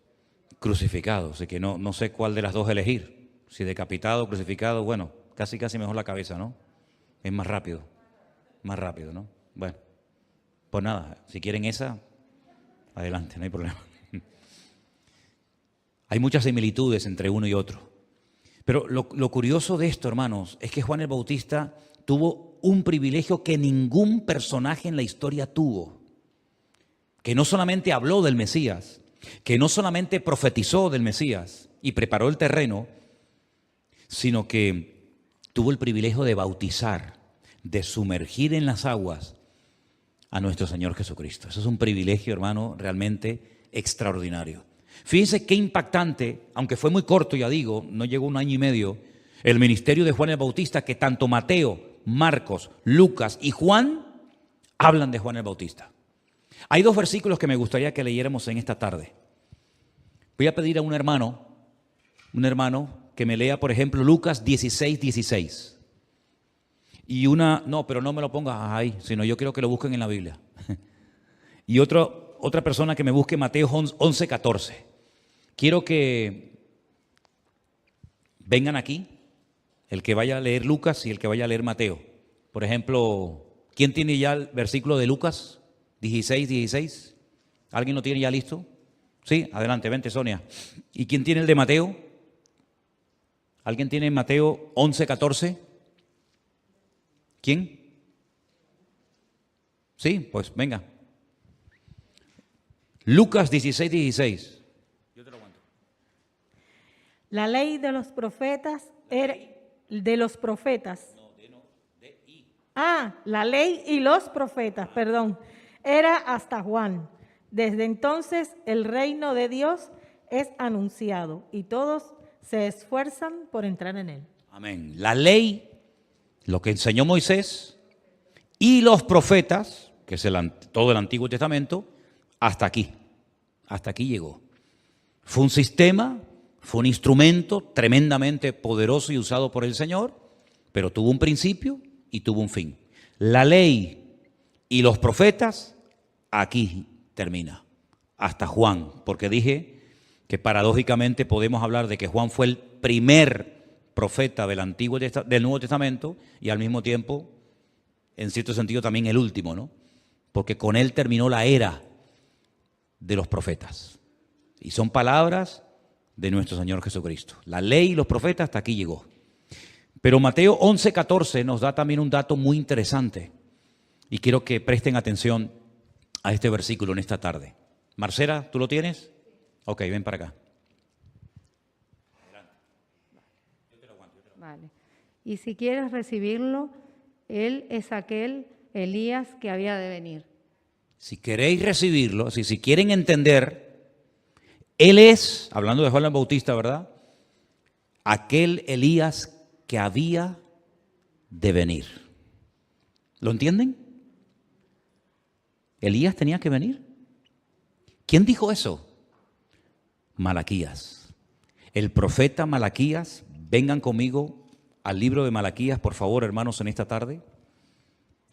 crucificado, así que no sé cuál de las dos elegir, si decapitado o crucificado. Bueno, casi mejor la cabeza, ¿no? Es más rápido, ¿no? Bueno, pues nada, si quieren esa, adelante, no hay problema. Hay muchas similitudes entre uno y otro. Pero lo curioso de esto, hermanos, es que Juan el Bautista tuvo un privilegio que ningún personaje en la historia tuvo. Que no solamente habló del Mesías, que no solamente profetizó del Mesías y preparó el terreno, sino que tuvo el privilegio de bautizar, de sumergir en las aguas a nuestro Señor Jesucristo. Eso es un privilegio, hermano, realmente extraordinario. Fíjense qué impactante, aunque fue muy corto, ya digo, no llegó 1 año y medio, el ministerio de Juan el Bautista, que tanto Mateo, Marcos, Lucas y Juan hablan de Juan el Bautista. Hay 2 versículos que me gustaría que leyéramos en esta tarde. Voy a pedir a un hermano que me lea, por ejemplo, Lucas 16:16. Y pero no me lo pongas ahí, sino yo quiero que lo busquen en la Biblia. Y otra persona que me busque Mateo 11:14. Quiero que vengan aquí, el que vaya a leer Lucas y el que vaya a leer Mateo. Por ejemplo, ¿quién tiene ya el versículo de Lucas 16:16? ¿Alguien lo tiene ya listo? Sí, adelante, vente Sonia. ¿Y quién tiene el de Mateo? ¿Alguien tiene Mateo 11:14? ¿Quién? Sí, pues venga. Lucas 16:16. Yo te lo aguanto. La ley de los profetas era de los profetas. La ley y los profetas, perdón, era hasta Juan. Desde entonces el reino de Dios es anunciado y todos se esfuerzan por entrar en él. Amén. La ley, lo que enseñó Moisés, y los profetas, que es todo el Antiguo Testamento, hasta aquí llegó. Fue un sistema, fue un instrumento tremendamente poderoso y usado por el Señor, pero tuvo un principio y tuvo un fin. La ley y los profetas, aquí termina, hasta Juan, porque dije que paradójicamente podemos hablar de que Juan fue el primer profeta del Nuevo Testamento y al mismo tiempo, en cierto sentido, también el último, ¿no? Porque con él terminó la era de los profetas. Y son palabras de nuestro Señor Jesucristo. La ley y los profetas hasta aquí llegó. Pero Mateo 11:14 nos da también un dato muy interesante. Y quiero que presten atención a este versículo en esta tarde. Marcela, ¿tú lo tienes? Ok, ven para acá. Vale. Y si quieres recibirlo, él es aquel Elías que había de venir. Si queréis recibirlo, si quieren entender, él es, hablando de Juan el Bautista, ¿verdad? Aquel Elías que había de venir. ¿Lo entienden? Elías tenía que venir. ¿Quién dijo eso? Malaquías. El profeta Malaquías. Vengan conmigo al libro de Malaquías, por favor, hermanos, en esta tarde.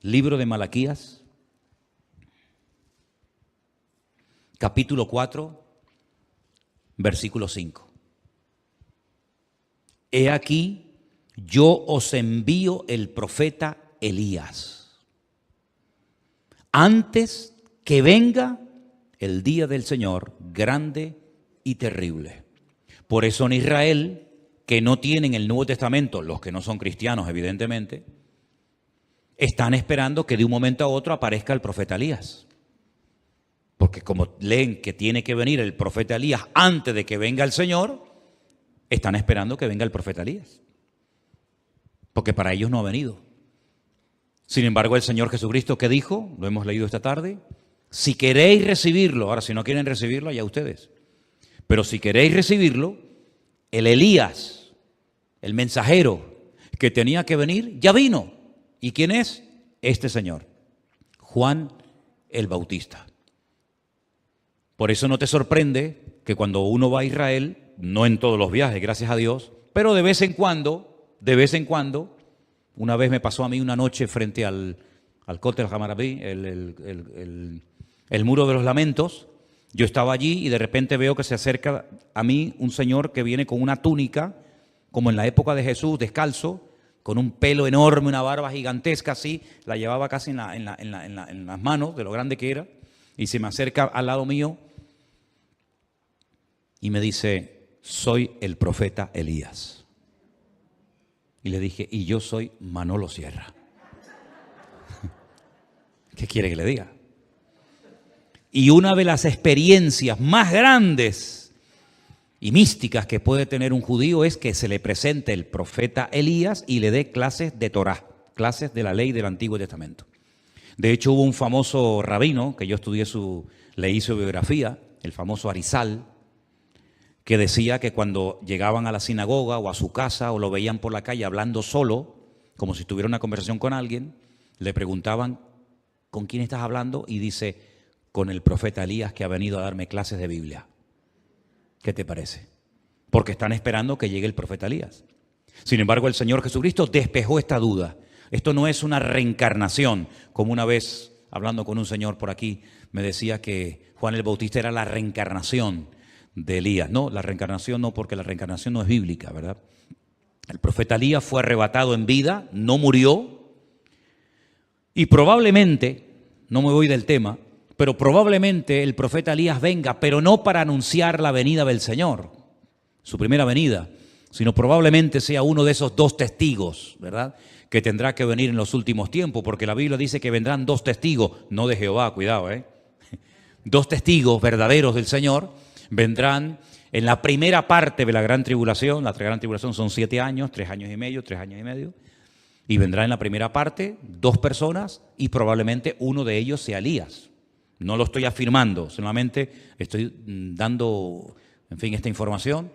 Libro de Malaquías, capítulo 4, versículo 5. He aquí, yo os envío el profeta Elías, antes que venga el día del Señor grande y terrible. Por eso en Israel, que no tienen el Nuevo Testamento, los que no son cristianos evidentemente, están esperando que de un momento a otro aparezca el profeta Elías. Porque como leen que tiene que venir el profeta Elías antes de que venga el Señor, están esperando que venga el profeta Elías. Porque para ellos no ha venido. Sin embargo, el Señor Jesucristo, ¿qué dijo? Lo hemos leído esta tarde. Si queréis recibirlo, ahora si no quieren recibirlo, allá ustedes. Pero si queréis recibirlo, el Elías, el mensajero que tenía que venir, ya vino. ¿Y quién es? Este señor, Juan el Bautista. Por eso no te sorprende que cuando uno va a Israel, no en todos los viajes, gracias a Dios, pero de vez en cuando, una vez me pasó a mí una noche frente al Kotel Hamarabí, el muro de los lamentos. Yo estaba allí y de repente veo que se acerca a mí un señor que viene con una túnica, como en la época de Jesús, descalzo, con un pelo enorme, una barba gigantesca así, la llevaba casi en las manos, de lo grande que era, y se me acerca al lado mío y me dice, soy el profeta Elías. Y le dije, y yo soy Manolo Sierra. ¿Qué quiere que le diga? Y una de las experiencias más grandes y místicas que puede tener un judío es que se le presente el profeta Elías y le dé clases de Torá, clases de la ley del Antiguo Testamento. De hecho, hubo un famoso rabino, que yo leí su biografía, el famoso Arizal, que decía que cuando llegaban a la sinagoga o a su casa o lo veían por la calle hablando solo, como si tuviera una conversación con alguien, le preguntaban, ¿con quién estás hablando? Y dice, con el profeta Elías que ha venido a darme clases de Biblia. ¿Qué te parece? Porque están esperando que llegue el profeta Elías. Sin embargo, el Señor Jesucristo despejó esta duda. Esto no es una reencarnación, como una vez, hablando con un señor por aquí, me decía que Juan el Bautista era la reencarnación de Elías. No, la reencarnación no, porque la reencarnación no es bíblica, ¿verdad? El profeta Elías fue arrebatado en vida, no murió, y probablemente, no me voy del tema, pero probablemente el profeta Elías venga, pero no para anunciar la venida del Señor, su primera venida, sino probablemente sea uno de esos dos testigos, ¿verdad?, que tendrá que venir en los últimos tiempos, porque la Biblia dice que vendrán dos testigos, no de Jehová, cuidado, dos testigos verdaderos del Señor, vendrán en la primera parte de la gran tribulación. La gran tribulación son 7 años, 3 años y medio, y vendrá en la primera parte 2 personas y probablemente uno de ellos sea Elías. No lo estoy afirmando, solamente estoy dando, esta información,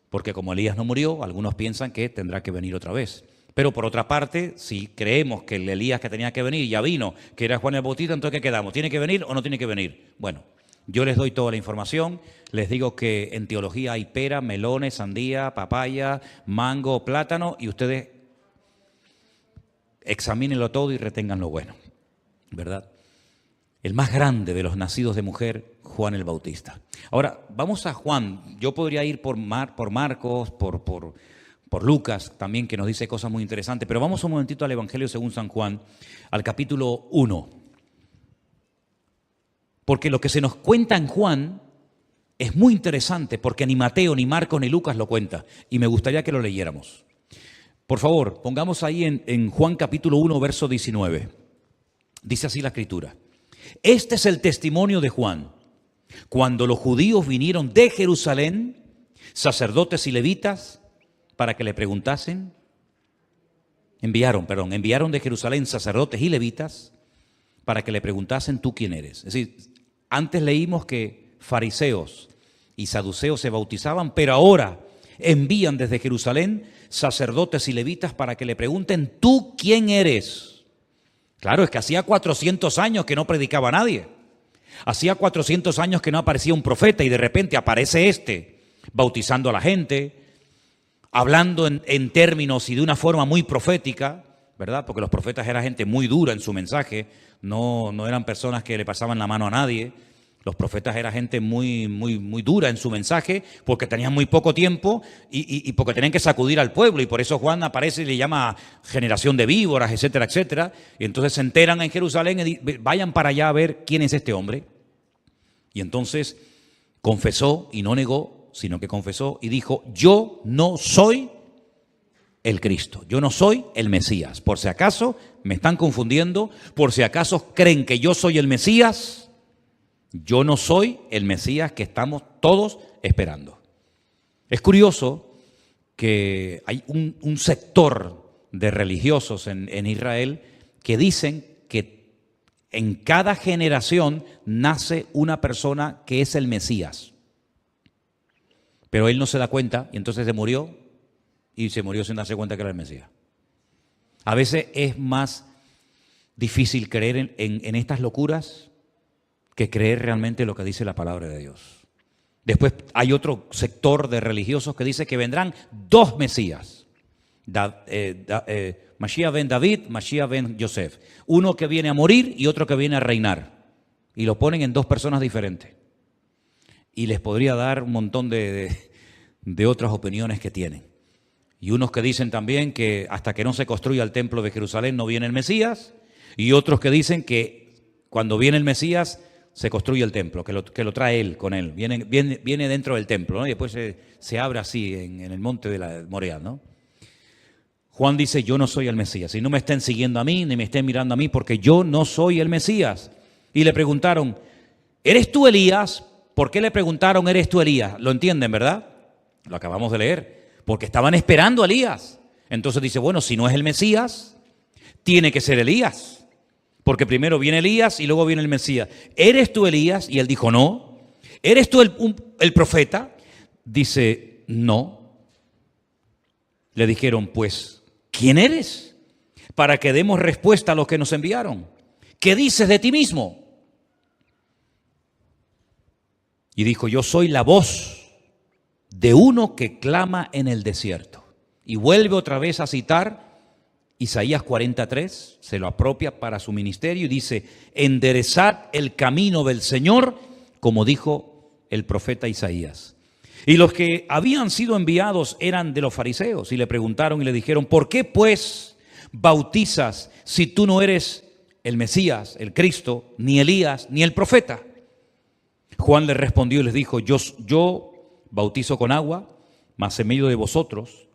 porque como Elías no murió, algunos piensan que tendrá que venir otra vez. Pero por otra parte, si creemos que el Elías que tenía que venir ya vino, que era Juan el Bautista, entonces ¿qué quedamos? ¿Tiene que venir o no tiene que venir? Bueno, yo les doy toda la información, les digo que en teología hay pera, melones, sandía, papaya, mango, plátano, y ustedes examínenlo todo y retengan lo bueno, ¿verdad? El más grande de los nacidos de mujer, Juan el Bautista. Ahora, vamos a Juan. Yo podría ir por Marcos, por Lucas también, que nos dice cosas muy interesantes, pero vamos un momentito al Evangelio según San Juan, al capítulo 1. Porque lo que se nos cuenta en Juan es muy interesante, porque ni Mateo, ni Marcos, ni Lucas lo cuenta, y me gustaría que lo leyéramos. Por favor, pongamos ahí en Juan capítulo 1, verso 19. Dice así la Escritura. Este es el testimonio de Juan. Cuando los judíos vinieron de Jerusalén, sacerdotes y levitas, para que le preguntasen, enviaron de Jerusalén sacerdotes y levitas, para que le preguntasen, ¿tú quién eres? Es decir, antes leímos que fariseos y saduceos se bautizaban, pero ahora envían desde Jerusalén sacerdotes y levitas para que le pregunten, ¿tú quién eres? Claro, es que hacía 400 años que no predicaba nadie. Hacía 400 años que no aparecía un profeta y de repente aparece bautizando a la gente, hablando en términos y de una forma muy profética, ¿verdad? Porque los profetas eran gente muy dura en su mensaje, no eran personas que le pasaban la mano a nadie. Los profetas eran gente muy dura en su mensaje porque tenían muy poco tiempo y porque tenían que sacudir al pueblo. Y por eso Juan aparece y le llama generación de víboras, etcétera, etcétera. Y entonces se enteran en Jerusalén y vayan para allá a ver quién es este hombre. Y entonces confesó y no negó, sino que confesó y dijo, yo no soy el Cristo, yo no soy el Mesías. Por si acaso me están confundiendo, por si acaso creen que yo soy el Mesías, yo no soy el Mesías que estamos todos esperando. Es curioso que hay un sector de religiosos en Israel que dicen que en cada generación nace una persona que es el Mesías. Pero él no se da cuenta y entonces se murió sin darse cuenta que era el Mesías. A veces es más difícil creer en estas locuras que creer realmente lo que dice la palabra de Dios. Después hay otro sector de religiosos que dice que vendrán dos Mesías. Mashiach ben David, Mashiach ben Yosef. Uno que viene a morir y otro que viene a reinar. Y lo ponen en dos personas diferentes. Y les podría dar un montón de otras opiniones que tienen. Y unos que dicen también que hasta que no se construya el templo de Jerusalén no viene el Mesías. Y otros que dicen que cuando viene el Mesías se construye el templo, que lo trae él con él. Viene dentro del templo, ¿no? Y después se abre así en el monte de la Moriah, ¿no? Juan dice, yo no soy el Mesías. Y no me estén siguiendo a mí, ni me estén mirando a mí, porque yo no soy el Mesías. Y le preguntaron, ¿eres tú Elías? ¿Por qué le preguntaron, ¿eres tú Elías? Lo entienden, ¿verdad? Lo acabamos de leer. Porque estaban esperando a Elías. Entonces dice, bueno, si no es el Mesías, tiene que ser Elías. Porque primero viene Elías y luego viene el Mesías. ¿Eres tú Elías? Y él dijo, no. ¿Eres tú el profeta? Dice, no. Le dijeron, pues, ¿quién eres? Para que demos respuesta a los que nos enviaron. ¿Qué dices de ti mismo? Y dijo, yo soy la voz de uno que clama en el desierto. Y vuelve otra vez a citar Isaías 43, se lo apropia para su ministerio y dice, enderezad el camino del Señor, como dijo el profeta Isaías. Y los que habían sido enviados eran de los fariseos y le preguntaron y le dijeron, ¿por qué pues bautizas si tú no eres el Mesías, el Cristo, ni Elías, ni el profeta? Juan les respondió y les dijo, yo bautizo con agua, mas en medio de vosotros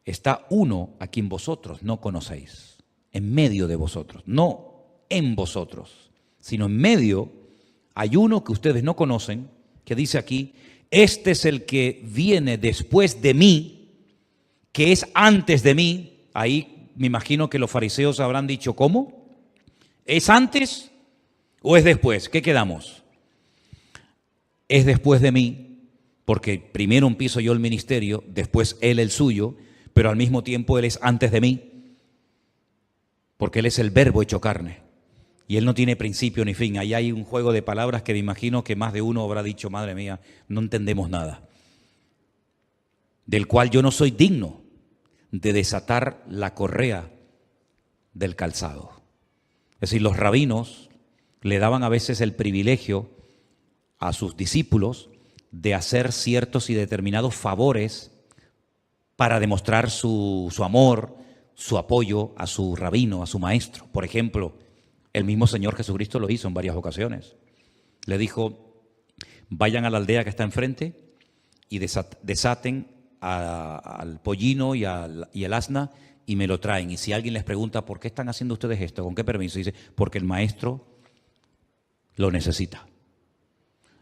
está uno a quien vosotros no conocéis. En medio de vosotros, no en vosotros, sino en medio hay uno que ustedes no conocen, que dice aquí, este es el que viene después de mí, que es antes de mí. Ahí me imagino que los fariseos habrán dicho, ¿cómo? ¿Es antes o es después? ¿Qué quedamos? Es después de mí. Porque primero empiezo yo el ministerio, después él el suyo, pero al mismo tiempo él es antes de mí, porque él es el verbo hecho carne, y él no tiene principio ni fin. Ahí hay un juego de palabras que me imagino que más de uno habrá dicho, madre mía, no entendemos nada, del cual yo no soy digno de desatar la correa del calzado. Es decir, los rabinos le daban a veces el privilegio a sus discípulos de hacer ciertos y determinados favores para demostrar su amor, su apoyo a su rabino, a su maestro. Por ejemplo, el mismo Señor Jesucristo lo hizo en varias ocasiones. Le dijo, vayan a la aldea que está enfrente y desaten al pollino y al asna y me lo traen. Y si alguien les pregunta, ¿por qué están haciendo ustedes esto? ¿Con qué permiso? Dice, porque el maestro lo necesita.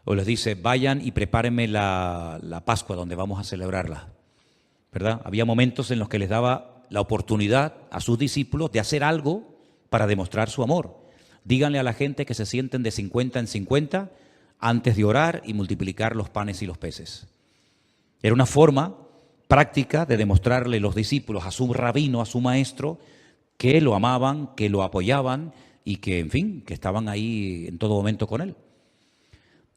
O les dice, vayan y prepárenme la Pascua donde vamos a celebrarla, ¿verdad? Había momentos en los que les daba la oportunidad a sus discípulos de hacer algo para demostrar su amor. Díganle a la gente que se sienten de 50 en 50 antes de orar y multiplicar los panes y los peces. Era una forma práctica de demostrarle los discípulos a su rabino, a su maestro, que lo amaban, que lo apoyaban y que, en fin, que estaban ahí en todo momento con él.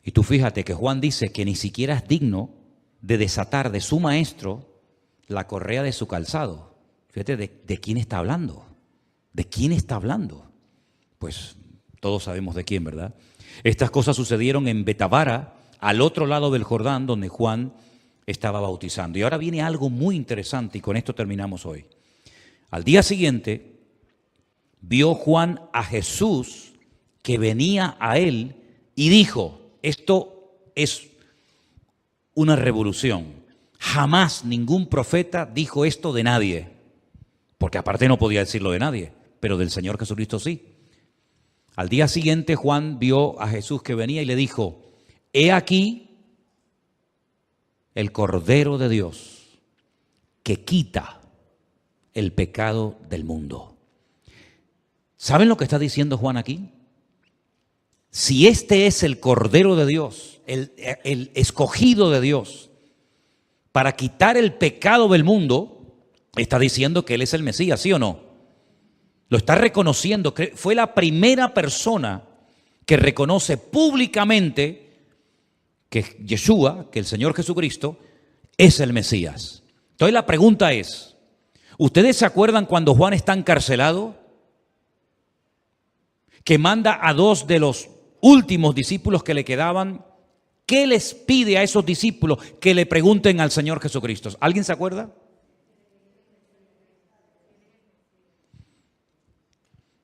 Y tú fíjate que Juan dice que ni siquiera es digno de desatar de su maestro la correa de su calzado. Fíjate de quién está hablando. ¿De quién está hablando? Pues todos sabemos de quién, ¿verdad? Estas cosas sucedieron en Betabara, al otro lado del Jordán, donde Juan estaba bautizando. Y ahora viene algo muy interesante y con esto terminamos hoy. Al día siguiente, vio Juan a Jesús que venía a él y dijo, esto es una revolución. Jamás ningún profeta dijo esto de nadie, porque aparte no podía decirlo de nadie, pero del Señor Jesucristo sí. Al día siguiente Juan vio a Jesús que venía y le dijo, he aquí el Cordero de Dios que quita el pecado del mundo. ¿Saben lo que está diciendo Juan aquí? Si este es el Cordero de Dios, el escogido de Dios, para quitar el pecado del mundo, está diciendo que Él es el Mesías, ¿sí o no? Lo está reconociendo. Fue la primera persona que reconoce públicamente que Yeshua, que el Señor Jesucristo, es el Mesías. Entonces la pregunta es, ¿ustedes se acuerdan cuando Juan está encarcelado? Que manda a 2 de los últimos discípulos que le quedaban. ¿Qué les pide a esos discípulos? Que le pregunten al Señor Jesucristo. ¿Alguien se acuerda?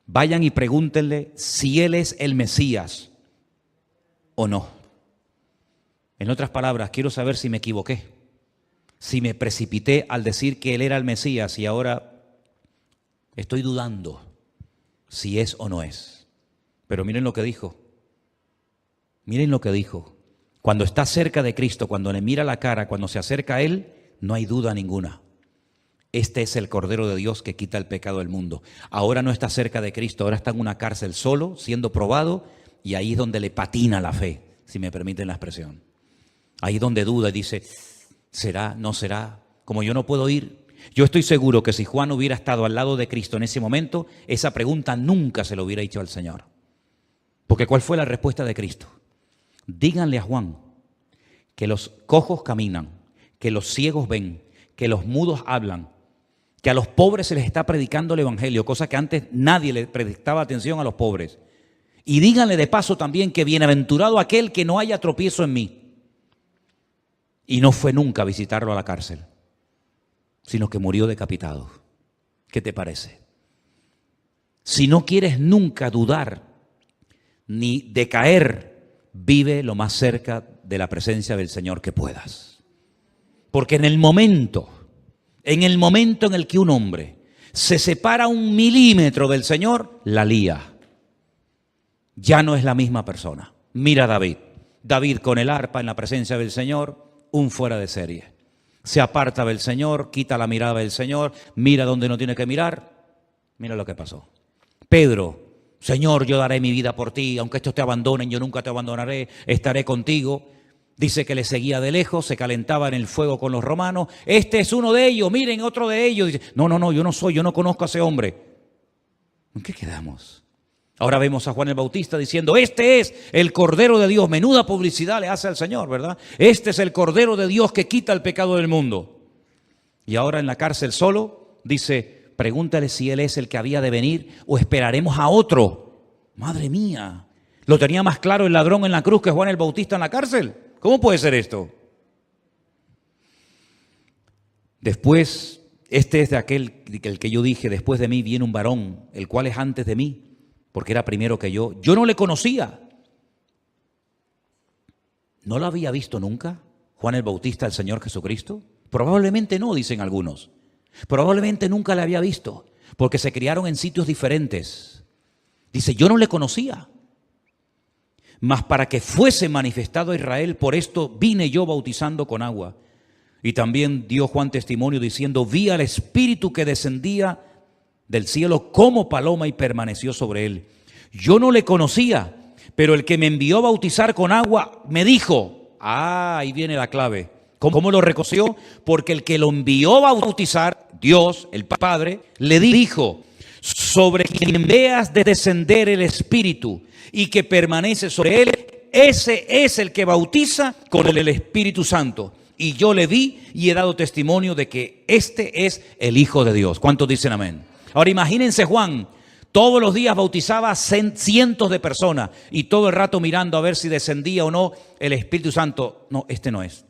Vayan y pregúntenle si Él es el Mesías o no. En otras palabras, quiero saber si me equivoqué, si me precipité al decir que Él era el Mesías y ahora estoy dudando si es o no es. Pero miren lo que dijo. Miren lo que dijo. Cuando está cerca de Cristo, cuando le mira la cara, cuando se acerca a Él, no hay duda ninguna. Este es el Cordero de Dios que quita el pecado del mundo. Ahora no está cerca de Cristo, ahora está en una cárcel solo, siendo probado, y ahí es donde le patina la fe, si me permiten la expresión. Ahí es donde duda y dice, ¿será? ¿No será? Como yo no puedo ir. Yo estoy seguro que si Juan hubiera estado al lado de Cristo en ese momento, esa pregunta nunca se lo hubiera hecho al Señor. Porque ¿cuál fue la respuesta de Cristo? Díganle a Juan que los cojos caminan, que los ciegos ven, que los mudos hablan, que a los pobres se les está predicando el evangelio, cosa que antes nadie le prestaba atención a los pobres. Y díganle de paso también que bienaventurado aquel que no haya tropiezo en mí. Y no fue nunca a visitarlo a la cárcel, sino que murió decapitado. ¿Qué te parece? Si no quieres nunca dudar ni decaer, vive lo más cerca de la presencia del Señor que puedas. Porque en el momento en el que un hombre se separa 1 milímetro del Señor, la lía. Ya no es la misma persona. Mira a David. David con el arpa en la presencia del Señor, un fuera de serie. Se aparta del Señor, quita la mirada del Señor, mira donde no tiene que mirar. Mira lo que pasó. Pedro, Señor, yo daré mi vida por ti, aunque estos te abandonen, yo nunca te abandonaré, estaré contigo. Dice que le seguía de lejos, se calentaba en el fuego con los romanos. Este es uno de ellos, miren otro de ellos. Dice, no, yo no soy, yo no conozco a ese hombre. ¿En qué quedamos? Ahora vemos a Juan el Bautista diciendo, este es el Cordero de Dios. Menuda publicidad le hace al Señor, ¿verdad? Este es el Cordero de Dios que quita el pecado del mundo. Y ahora en la cárcel solo, dice, pregúntale si Él es el que había de venir o esperaremos a otro. Madre mía, ¿lo tenía más claro el ladrón en la cruz que Juan el Bautista en la cárcel? ¿Cómo puede ser esto? Después, este es de aquel el que yo dije, después de mí viene un varón, el cual es antes de mí, porque era primero que yo. Yo no le conocía. ¿No lo había visto nunca Juan el Bautista al Señor Jesucristo? Probablemente no, dicen algunos. Probablemente nunca le había visto, porque se criaron en sitios diferentes. Dice, yo no le conocía. Mas para que fuese manifestado a Israel, por esto vine yo bautizando con agua. Y también dio Juan testimonio diciendo, vi al Espíritu que descendía del cielo como paloma y permaneció sobre él. Yo no le conocía, pero el que me envió a bautizar con agua me dijo, ahí viene la clave. ¿Cómo lo reconoció? Porque el que lo envió a bautizar, Dios, el Padre, le dijo, sobre quien veas de descender el Espíritu y que permanece sobre él, ese es el que bautiza con el Espíritu Santo. Y yo le vi y he dado testimonio de que este es el Hijo de Dios. ¿Cuántos dicen amén? Ahora imagínense Juan, todos los días bautizaba cientos de personas y todo el rato mirando a ver si descendía o no el Espíritu Santo. No, este no es.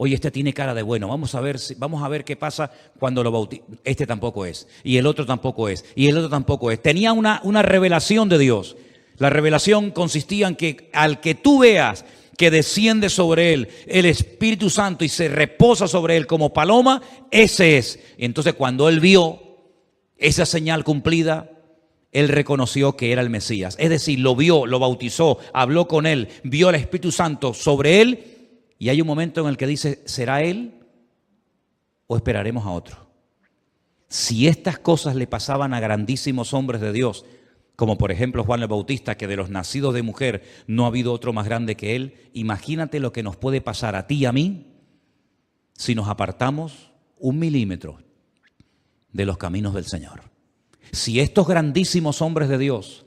Oye, este tiene cara de bueno, vamos a ver qué pasa cuando lo bautiza. Este tampoco es, y el otro tampoco es, y el otro tampoco es. Tenía una revelación de Dios. La revelación consistía en que al que tú veas que desciende sobre él el Espíritu Santo y se reposa sobre él como paloma, ese es. Y entonces cuando él vio esa señal cumplida, él reconoció que era el Mesías. Es decir, lo vio, lo bautizó, habló con él, vio al Espíritu Santo sobre él. Y hay un momento en el que dice, ¿será él o esperaremos a otro? Si estas cosas le pasaban a grandísimos hombres de Dios, como por ejemplo Juan el Bautista, que de los nacidos de mujer no ha habido otro más grande que él, imagínate lo que nos puede pasar a ti y a mí si nos apartamos 1 milímetro de los caminos del Señor. Si estos grandísimos hombres de Dios,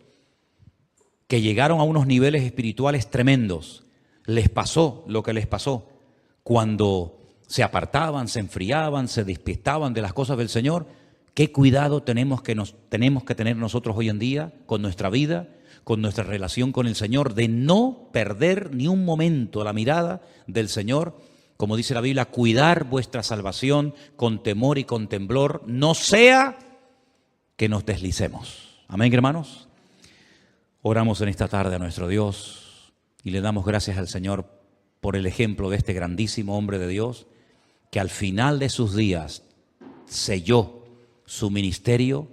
que llegaron a unos niveles espirituales tremendos, les pasó lo que les pasó cuando se apartaban, se enfriaban, se despistaban de las cosas del Señor, ¿qué cuidado tenemos que tener nosotros hoy en día con nuestra vida, con nuestra relación con el Señor, de no perder ni un momento la mirada del Señor? Como dice la Biblia, cuidar vuestra salvación con temor y con temblor, no sea que nos deslicemos. Amén, hermanos. Oramos en esta tarde a nuestro Dios y le damos gracias al Señor por el ejemplo de este grandísimo hombre de Dios que al final de sus días selló su ministerio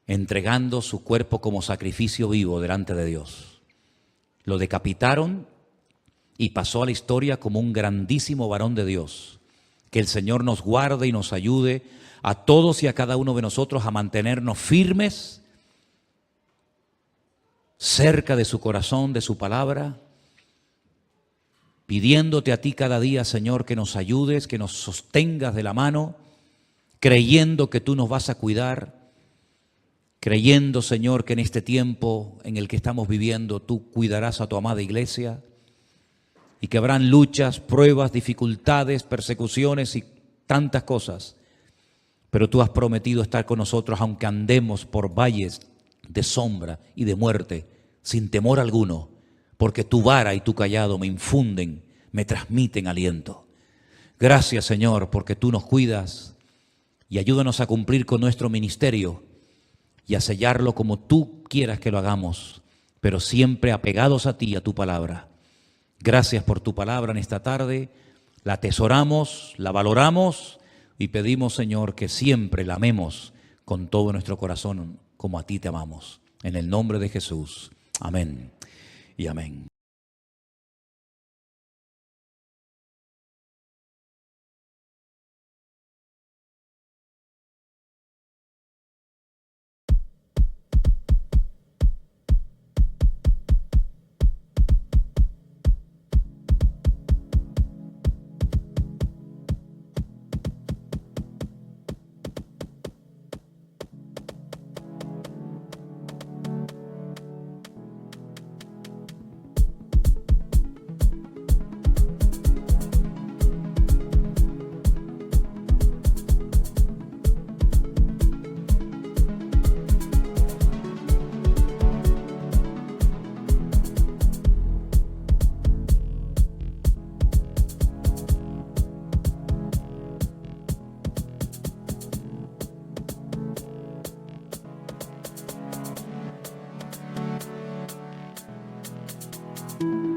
entregando su cuerpo como sacrificio vivo delante de Dios. Lo decapitaron y pasó a la historia como un grandísimo varón de Dios. Que el Señor nos guarde y nos ayude a todos y a cada uno de nosotros a mantenernos firmes cerca de su corazón, de su palabra, pidiéndote a ti cada día, Señor, que nos ayudes, que nos sostengas de la mano, creyendo que tú nos vas a cuidar, creyendo, Señor, que en este tiempo en el que estamos viviendo tú cuidarás a tu amada iglesia y que habrán luchas, pruebas, dificultades, persecuciones y tantas cosas. Pero tú has prometido estar con nosotros aunque andemos por valles de sombra y de muerte, sin temor alguno, porque tu vara y tu callado me infunden, me transmiten aliento. Gracias, Señor, porque tú nos cuidas y ayúdanos a cumplir con nuestro ministerio y a sellarlo como tú quieras que lo hagamos, pero siempre apegados a ti y a tu palabra. Gracias por tu palabra en esta tarde, la atesoramos, la valoramos y pedimos, Señor, que siempre la amemos con todo nuestro corazón como a ti te amamos. En el nombre de Jesús. Amén y amén. Thank you.